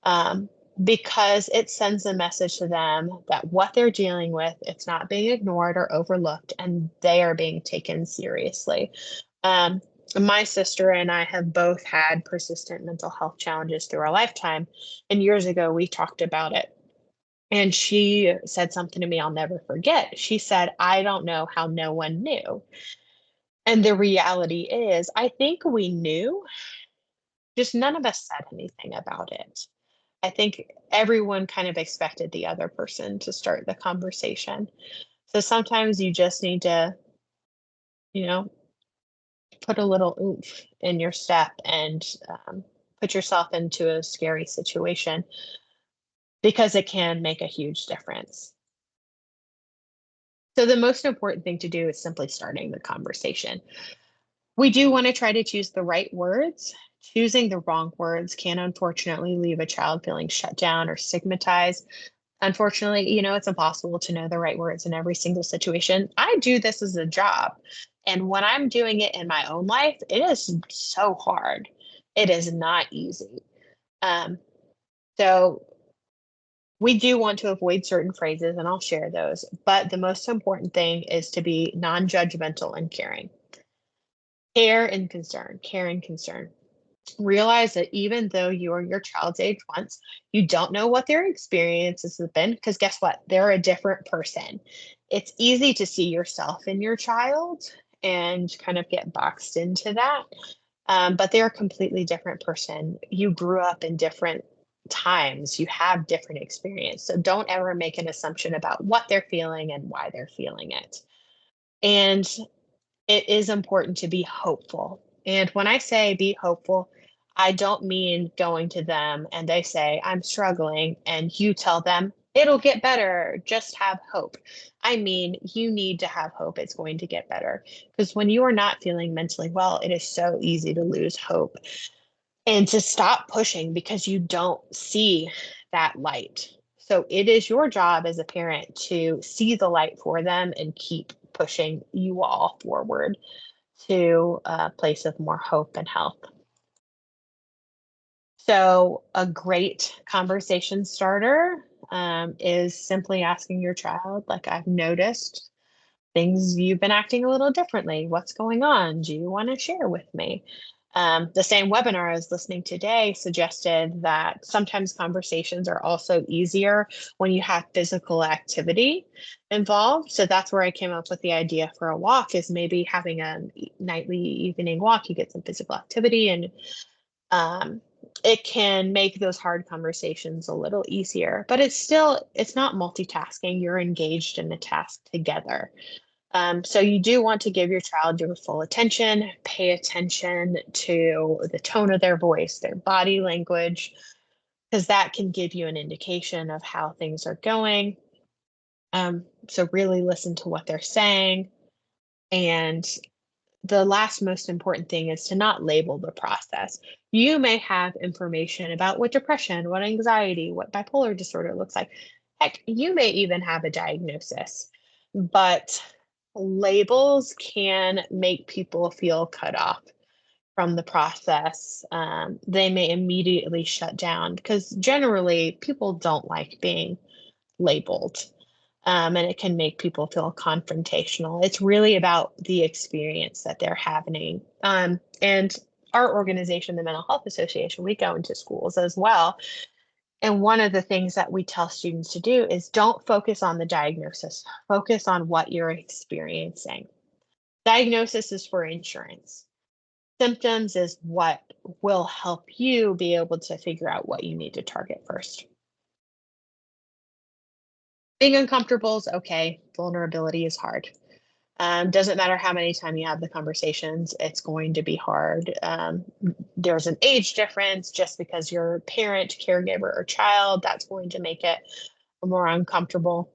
um, because it sends a message to them that what they're dealing with, it's not being ignored or overlooked, and they are being taken seriously. Um, my sister and I have both had persistent mental health challenges through our lifetime, and years ago we talked about it. And she said something to me I'll never forget. She said, "I don't know how no one knew." And the reality is, I think we knew, just none of us said anything about it. I think everyone kind of expected the other person to start the conversation. So sometimes you just need to, you know, put a little oomph in your step and put yourself into a scary situation because it can make a huge difference. So the most important thing to do is simply starting the conversation. We do want to try to choose the right words. Choosing the wrong words can unfortunately leave a child feeling shut down or stigmatized. Unfortunately, it's impossible to know the right words in every single situation. I do this as a job. And when I'm doing it in my own life, it is so hard. It is not easy. Um, so we do want to avoid certain phrases, and I'll share those. But the most important thing is to be non judgmental and caring. Care and concern. Realize that even though you are your child's age once, you don't know what their experiences have been because guess what? They're a different person. It's easy to see yourself in your child and kind of get boxed into that. But they're a completely different person. You grew up in different times, you have different experience. So don't ever make an assumption about what they're feeling and why they're feeling it. And it is important to be hopeful. And when I say be hopeful, I don't mean going to them and they say, I'm struggling, and you tell them, it'll get better, just have hope. I mean, you need to have hope it's going to get better. Because when you are not feeling mentally well, it is so easy to lose hope and to stop pushing because you don't see that light. So it is your job as a parent to see the light for them and keep pushing you all forward to a place of more hope and health. So, a great conversation starter is simply asking your child, like, I've noticed things you've been acting a little differently. What's going on? Do you want to share with me? The same webinar I was listening to today suggested that sometimes conversations are also easier when you have physical activity involved. So that's where I came up with the idea for a walk is maybe having a nightly evening walk. You get some physical activity and um, it can make those hard conversations a little easier, but it's not multitasking. You're engaged in a task together. So you do want to give your child your full attention, pay attention to the tone of their voice, their body language, because that can give you an indication of how things are going. So really listen to what they're saying. And the last most important thing is to not label the process. You may have information about what depression, what anxiety, what bipolar disorder looks like. Heck, you may even have a diagnosis, but labels can make people feel cut off from the process. They may immediately shut down because generally people don't like being labeled, and it can make people feel confrontational. It's really about the experience that they're having. And our organization, the Mental Health Association, we go into schools as well. And one of the things that we tell students to do is don't focus on the diagnosis, focus on what you're experiencing. Diagnosis is for insurance. Symptoms is what will help you be able to figure out what you need to target first. Being uncomfortable is okay. Vulnerability is hard. Doesn't matter how many times you have the conversations, it's going to be hard. There's an age difference just because you're a parent, caregiver, or child, that's going to make it more uncomfortable.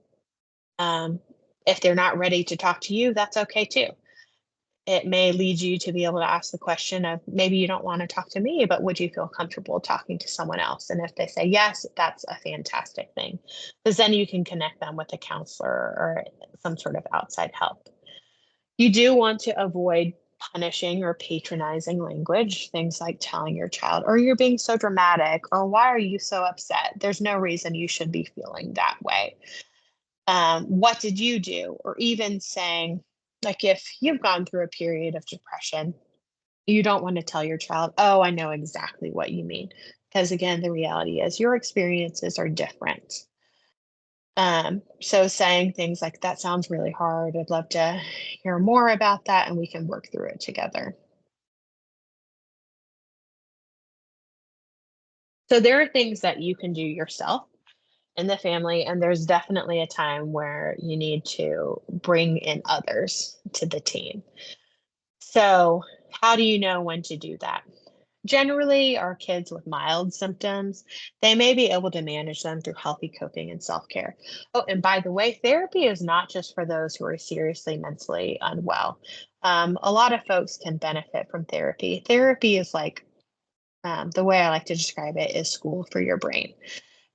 Um, if they're not ready to talk to you, that's okay too. It may lead you to be able to ask the question of maybe you don't want to talk to me, but would you feel comfortable talking to someone else? And if they say yes, that's a fantastic thing because then you can connect them with a counselor or some sort of outside help. You do want to avoid punishing or patronizing language, things like telling your child, or you're being so dramatic, or why are you so upset? There's no reason you should be feeling that way. What did you do? Or even saying, like, if you've gone through a period of depression, you don't want to tell your child, oh, I know exactly what you mean. Because again, the reality is your experiences are different. So saying things like, that sounds really hard. I'd love to hear more about that and we can work through it together. So there are things that you can do yourself in the family, and there's definitely a time where you need to bring in others to the team. So, how do you know when to do that? Generally, our kids with mild symptoms, they may be able to manage them through healthy coping and self care. Oh, and by the way, therapy is not just for those who are seriously mentally unwell. A lot of folks can benefit from therapy. Therapy is like, the way I like to describe it is school for your brain,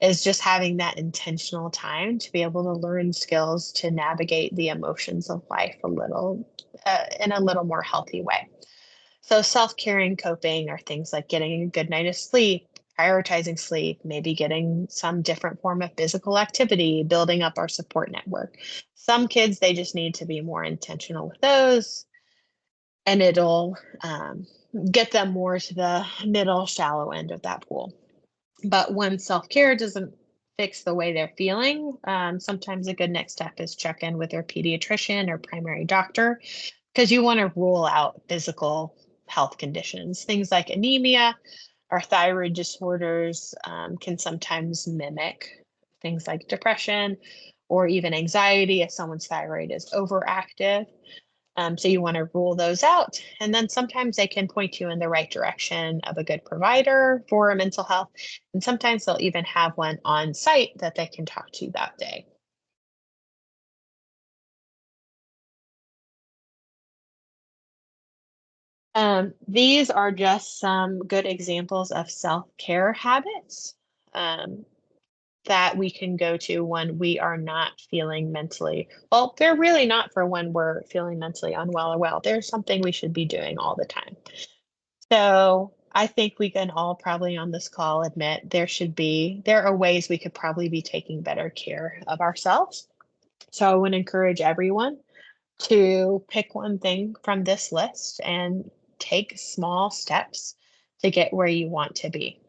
is just having that intentional time to be able to learn skills to navigate the emotions of life in a little more healthy way. So self-care and coping are things like getting a good night of sleep, prioritizing sleep, maybe getting some different form of physical activity, building up our support network. Some kids, they just need to be more intentional with those, and it'll get them more to the middle, shallow end of that pool. But when self-care doesn't fix the way they're feeling, sometimes a good next step is check in with their pediatrician or primary doctor because you want to rule out physical health conditions. Things like anemia or thyroid disorders can sometimes mimic things like depression or even anxiety if someone's thyroid is overactive. So you want to rule those out. And then sometimes they can point you in the right direction of a good provider for mental health. And sometimes they'll even have one on site that they can talk to that day. These are just some good examples of self-care habits um, that we can go to when we are not feeling mentally well. They're really not for when we're feeling mentally unwell or well. There's something we should be doing all the time. So I think we can all probably on this call admit there are ways we could probably be taking better care of ourselves. So I would encourage everyone to pick one thing from this list and take small steps to get where you want to be.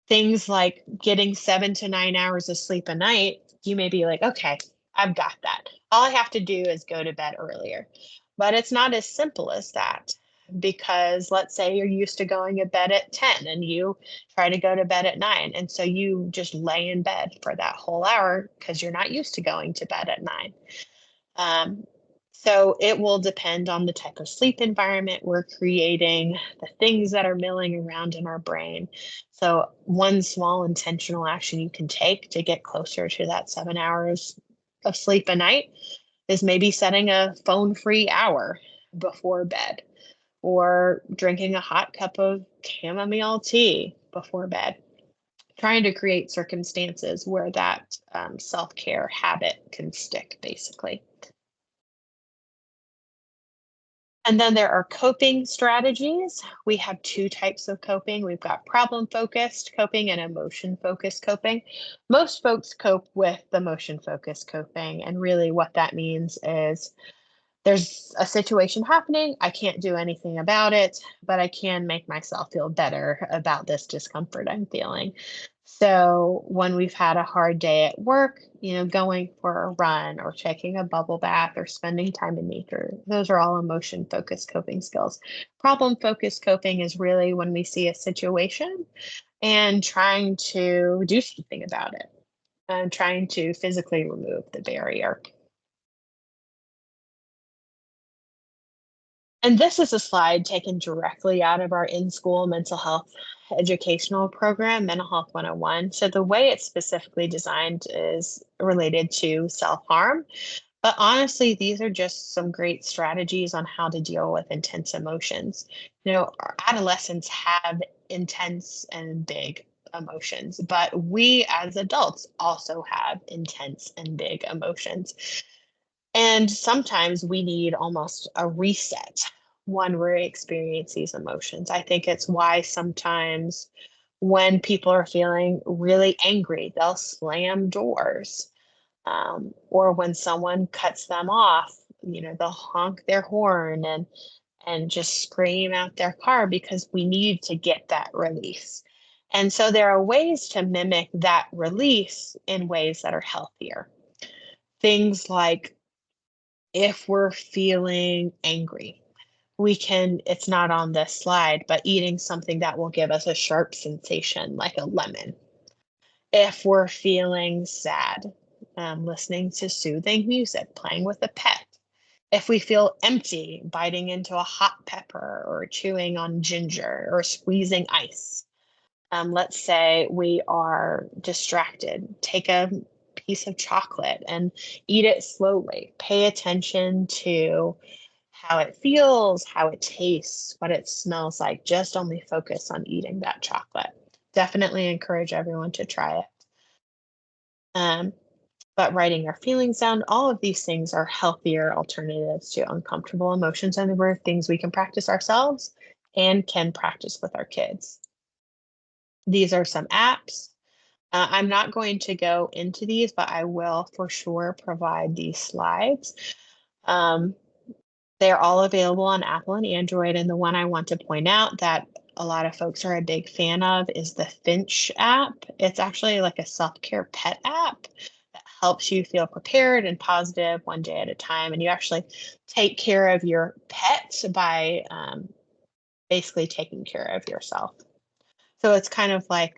Things like getting 7 to 9 hours of sleep a night, you may be like, okay, I've got that. All I have to do is go to bed earlier. But it's not as simple as that because let's say you're used to going to bed at 10 and you try to go to bed at 9. And so you just lay in bed for that whole hour because you're not used to going to bed at 9. Um, so it will depend on the type of sleep environment we're creating, the things that are milling around in our brain. So one small intentional action you can take to get closer to that 7 hours of sleep a night is maybe setting a phone-free hour before bed or drinking a hot cup of chamomile tea before bed. Trying to create circumstances where that self-care habit can stick, basically. And then there are coping strategies. We have two types of coping. We've got problem focused coping and emotion focused coping. Most folks cope with the emotion focused coping. And really, what that means is there's a situation happening. I can't do anything about it, but I can make myself feel better about this discomfort I'm feeling. So when we've had a hard day at work, going for a run or taking a bubble bath or spending time in nature, those are all emotion focused coping skills. Problem focused coping is really when we see a situation and trying to do something about it and trying to physically remove the barrier. And this is a slide taken directly out of our in-school mental health educational program, Mental Health 101. So the way it's specifically designed is related to self-harm. But honestly, these are just some great strategies on how to deal with intense emotions. Our adolescents have intense and big emotions, but we as adults also have intense and big emotions. And sometimes we need almost a reset when we're experiencing these emotions. I think it's why sometimes when people are feeling really angry, they'll slam doors. Or when someone cuts them off, they'll honk their horn and just scream out their car because we need to get that release. And so there are ways to mimic that release in ways that are healthier. Things like if we're feeling angry, it's not on this slide, but eating something that will give us a sharp sensation like a lemon. If we're feeling sad, listening to soothing music, playing with a pet. If we feel empty, biting into a hot pepper or chewing on ginger or squeezing ice. Let's say we are distracted, take a piece of chocolate and eat it slowly. Pay attention to how it feels, how it tastes, what it smells like. Just only focus on eating that chocolate. Definitely encourage everyone to try it. Um, but writing our feelings down, all of these things are healthier alternatives to uncomfortable emotions, and we're things we can practice ourselves and can practice with our kids. These are some apps. I'm not going to go into these, but I will for sure provide these slides. Um, they're all available on Apple and Android, and the one I want to point out that a lot of folks are a big fan of is the Finch app. It's actually like a self-care pet app that helps you feel prepared and positive one day at a time, and you actually take care of your pet by, basically taking care of yourself. So it's kind of like,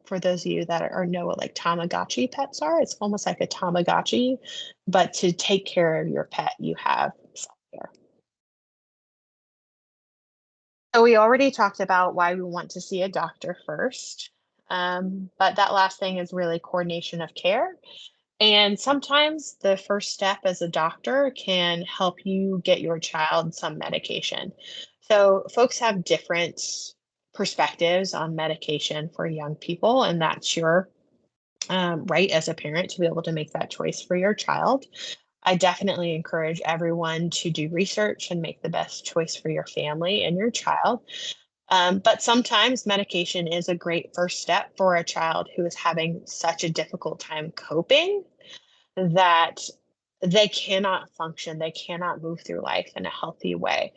for those of you that are know what, like, Tamagotchi pets are, it's almost like a Tamagotchi, but to take care of your pet, you have self-care. So we already talked about why we want to see a doctor first, but that last thing is really coordination of care. And sometimes the first step as a doctor can help you get your child some medication. So folks have different perspectives on medication for young people, and that's your right as a parent to be able to make that choice for your child. I definitely encourage everyone to do research and make the best choice for your family and your child. But sometimes medication is a great first step for a child who is having such a difficult time coping that they cannot function, they cannot move through life in a healthy way.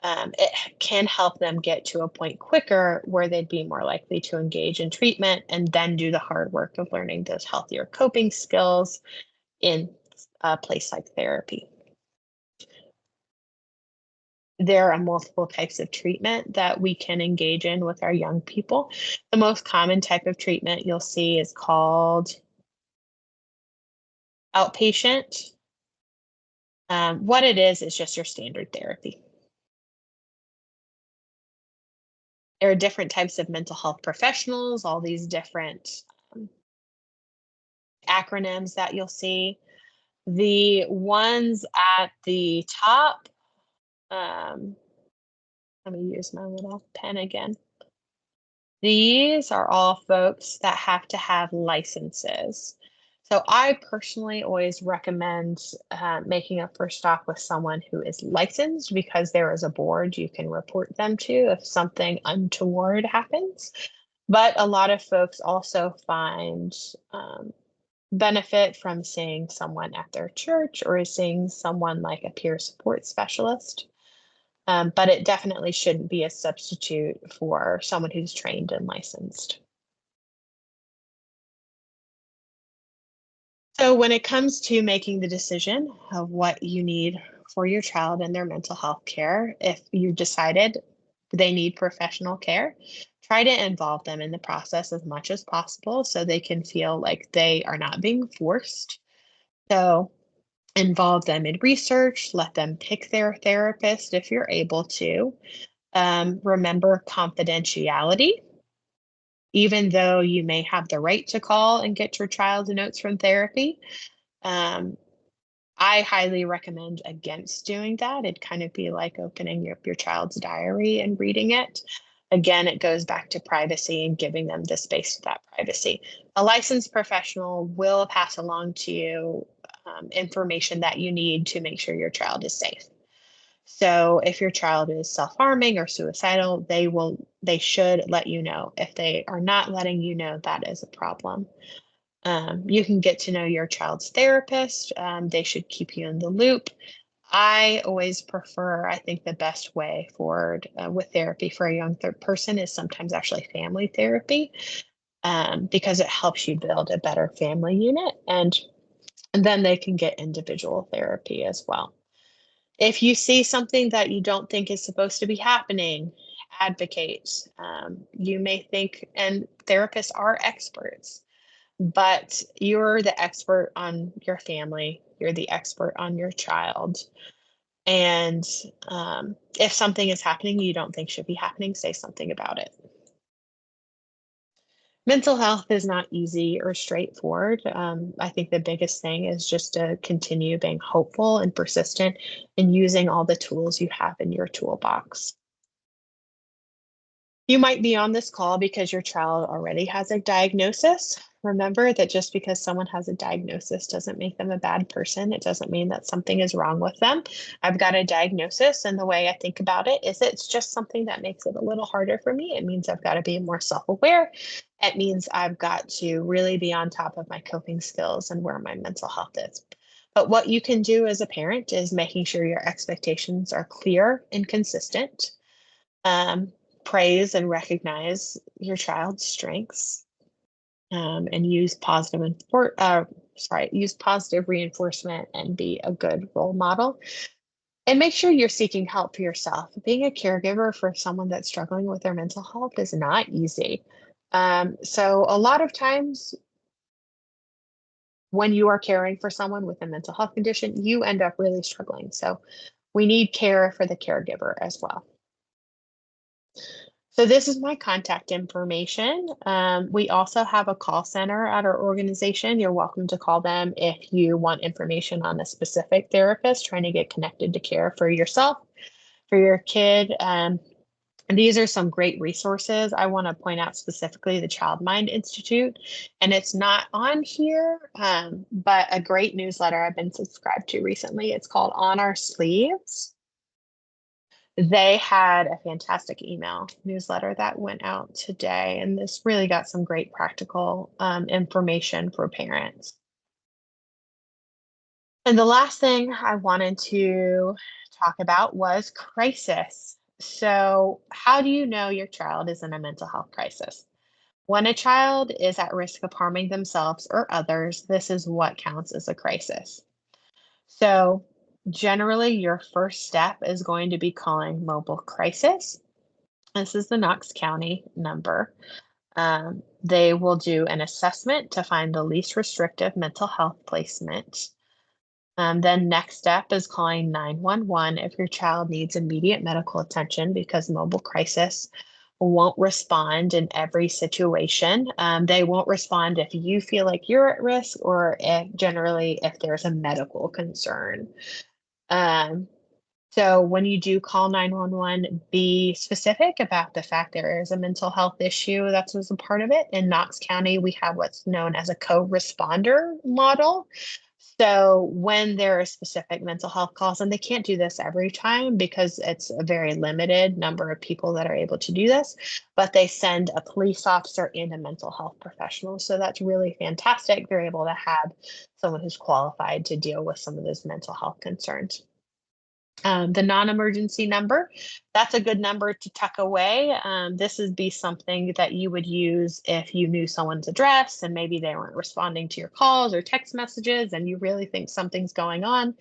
It can help them get to a point quicker where they'd be more likely to engage in treatment and then do the hard work of learning those healthier coping skills in a place like therapy. There are multiple types of treatment that we can engage in with our young people. The most common type of treatment you'll see is called outpatient. What it is just your standard therapy. There are different types of mental health professionals, all these different um, acronyms that you'll see. The ones at the top, um, let me use my little pen again. These are all folks that have to have licenses. So I personally always recommend making a first stop with someone who is licensed because there is a board you can report them to if something untoward happens. But a lot of folks also find benefit from seeing someone at their church or seeing someone like a peer support specialist. But it definitely shouldn't be a substitute for someone who's trained and licensed. So, when it comes to making the decision of what you need for your child and their mental health care, if you decided they need professional care, try to involve them in the process as much as possible so they can feel like they are not being forced. So, involve them in research, let them pick their therapist if you're able to. Remember confidentiality. Even though you may have the right to call and get your child notes from therapy, um, I highly recommend against doing that. It'd kind of be like opening your child's diary and reading it. Again, it goes back to privacy and giving them the space for that privacy. A licensed professional will pass along to you information that you need to make sure your child is safe. So if your child is self-harming or suicidal, they should let you know. If they are not letting you know, that is a problem. You can get to know your child's therapist. They should keep you in the loop. I always prefer, I think the best way forward with therapy for a young person is sometimes actually family therapy because it helps you build a better family unit and then they can get individual therapy as well. If you see something that you don't think is supposed to be happening, advocate. You may think, and therapists are experts. but you're the expert on your family, you're the expert on your child. And if something is happening you don't think should be happening, say something about it. Mental health is not easy or straightforward. I think the biggest thing is just to continue being hopeful and persistent and using all the tools you have in your toolbox. You might be on this call because your child already has a diagnosis. Remember that just because someone has a diagnosis doesn't make them a bad person. It doesn't mean that something is wrong with them. I've got a diagnosis, and the way I think about it is it's just something that makes it a little harder for me. It means I've got to be more self aware. It means I've got to really be on top of my coping skills and where my mental health is. But what you can do as a parent is making sure your expectations are clear and consistent. Um, Praise and recognize your child's strengths, and use positive reinforcement and be a good role model. And make sure you're seeking help for yourself. Being a caregiver for someone that's struggling with their mental health is not easy. So a lot of times when you are caring for someone with a mental health condition, you end up really struggling. So we need care for the caregiver as well. So this is my contact information. We also have a call center at our organization. You're welcome to call them if you want information on a specific therapist trying to get connected to care for yourself, for your kid. And these are some great resources. I want to point out specifically the Child Mind Institute, and it's not on here, but a great newsletter I've been subscribed to recently. It's called On Our Sleeves. They had a fantastic email newsletter that went out today, and this really got some great practical information for parents. And the last thing I wanted to talk about was crisis. So, how do you know your child is in a mental health crisis? When a child is at risk of harming themselves or others, this is what counts as a crisis. So, generally, your first step is going to be calling mobile crisis. This is the Knox County number. They will do an assessment to find the least restrictive mental health placement. Then next step is calling 911 if your child needs immediate medical attention, because mobile crisis won't respond in every situation. They won't respond if you feel like you're at risk, or generally if there's a medical concern. Um, so when you do call 911, be specific about the fact there is a mental health issue that's as a part of it. In Knox County, we have what's known as a co-responder model. So when there are specific mental health calls, and they can't do this every time because it's a very limited number of people that are able to do this, but they send a police officer and a mental health professional. So that's really fantastic. They're able to have someone who's qualified to deal with some of those mental health concerns. The non-emergency number, that's a good number to tuck away. This would be something that you would use if you knew someone's address and maybe they weren't responding to your calls or text messages and you really think something's going on.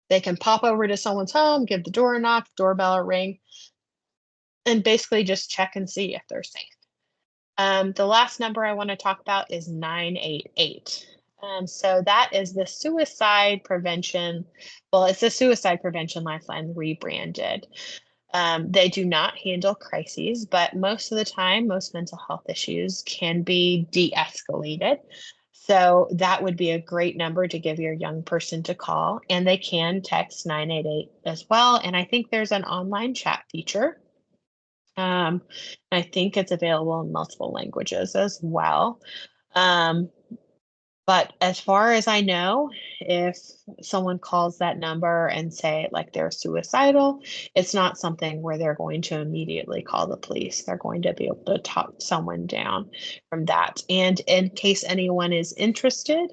They can pop over to someone's home, give the door a knock, doorbell a ring, and basically just check and see if they're safe. The last number I want to talk about is 988. So that is the suicide prevention. Well, it's the suicide prevention lifeline rebranded. They do not handle crises, but most of the time, most mental health issues can be de-escalated. So that would be a great number to give your young person to call, and they can text 988 as well. And I think there's an online chat feature. I think it's available in multiple languages as well. Um, but as far as I know, if someone calls that number and say like they're suicidal, it's not something where they're going to immediately call the police. They're going to be able to talk someone down from that. And in case anyone is interested,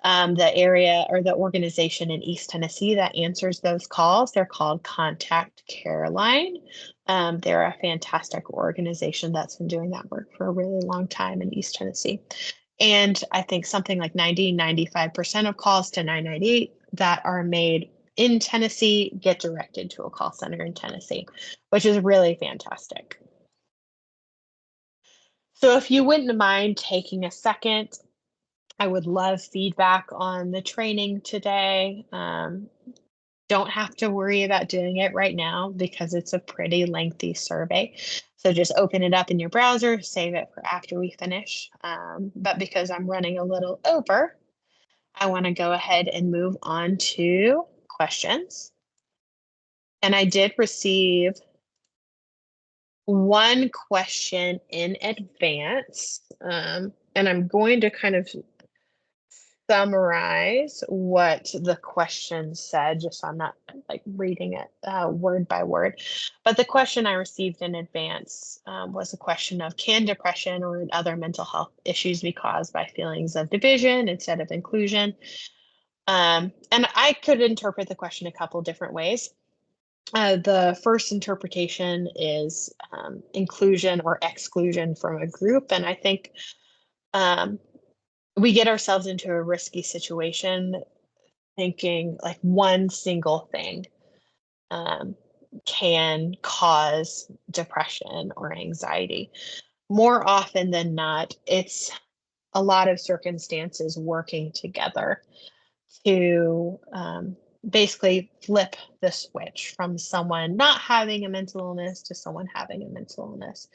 the area or the organization in East Tennessee that answers those calls, they're called Contact Careline. They're a fantastic organization that's been doing that work for a really long time in East Tennessee. And I think something like 95% of calls to 998 that are made in Tennessee get directed to a call center in Tennessee, which is really fantastic. So if you wouldn't mind taking a second I would love feedback on the training today. Don't have to worry about doing it right now because it's a pretty lengthy survey. So just open it up in your browser, save it for after we finish. But because I'm running a little over, I want to go ahead and move on to questions. And I did receive one question in advance, and I'm going to kind of summarize what the question said, just so I'm not like reading it word by word. But the question I received in advance was a question of, can depression or other mental health issues be caused by feelings of division instead of inclusion? And I could interpret the question a couple different ways. The first interpretation is inclusion or exclusion from a group. And I think um, we get ourselves into a risky situation thinking like one single thing um, can cause depression or anxiety. More often than not, it's a lot of circumstances working together to basically flip the switch from someone not having a mental illness to someone having a mental illness.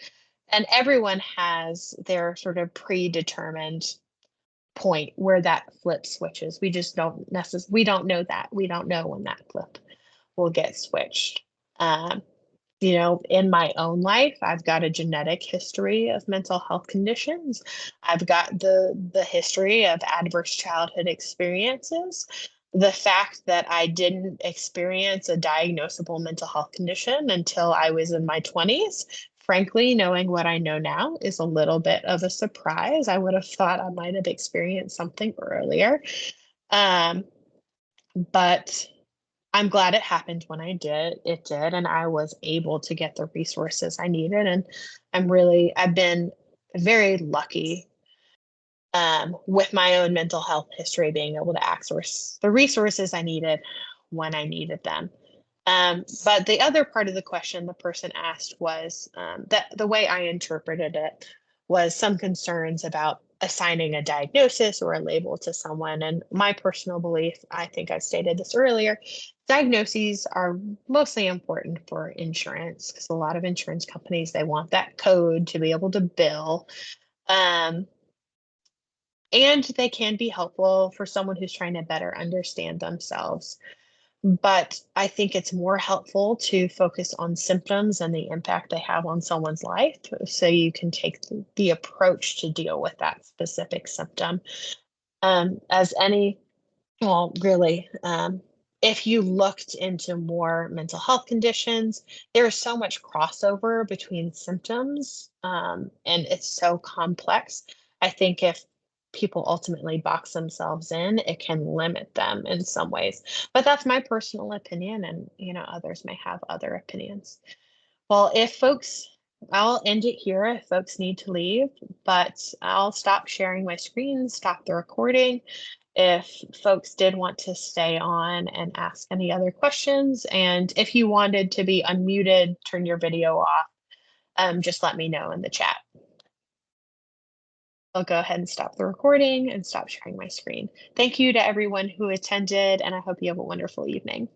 And everyone has their sort of predetermined point where that flip switches. We just don't necessarily, we don't know that. We don't know when that flip will get switched. Um, in my own life, I've got a genetic history of mental health conditions. I've got the history of adverse childhood experiences. The fact that I didn't experience a diagnosable mental health condition until I was in my 20s, frankly, knowing what I know now is a little bit of a surprise. I would have thought I might have experienced something earlier. Um, but I'm glad it happened when I did. It did, and I was able to get the resources I needed. And I've been very lucky with my own mental health history, being able to access the resources I needed when I needed them. But the other part of the question the person asked was that the way I interpreted it was some concerns about assigning a diagnosis or a label to someone. And my personal belief, I think I stated this earlier, diagnoses are mostly important for insurance because a lot of insurance companies, they want that code to be able to bill. Um, and they can be helpful for someone who's trying to better understand themselves. But I think it's more helpful to focus on symptoms and the impact they have on someone's life so you can take the approach to deal with that specific symptom. As any, well, really, if you looked into more mental health conditions, there's so much crossover between symptoms, and it's so complex. I think if people ultimately box themselves in, it can limit them in some ways. But that's my personal opinion, and others may have other opinions. Well, I'll end it here if folks need to leave, but I'll stop sharing my screen, stop the recording if folks did want to stay on and ask any other questions. And if you wanted to be unmuted, turn your video off, just let me know in the chat. I'll go ahead and stop the recording and stop sharing my screen. Thank you to everyone who attended, and I hope you have a wonderful evening.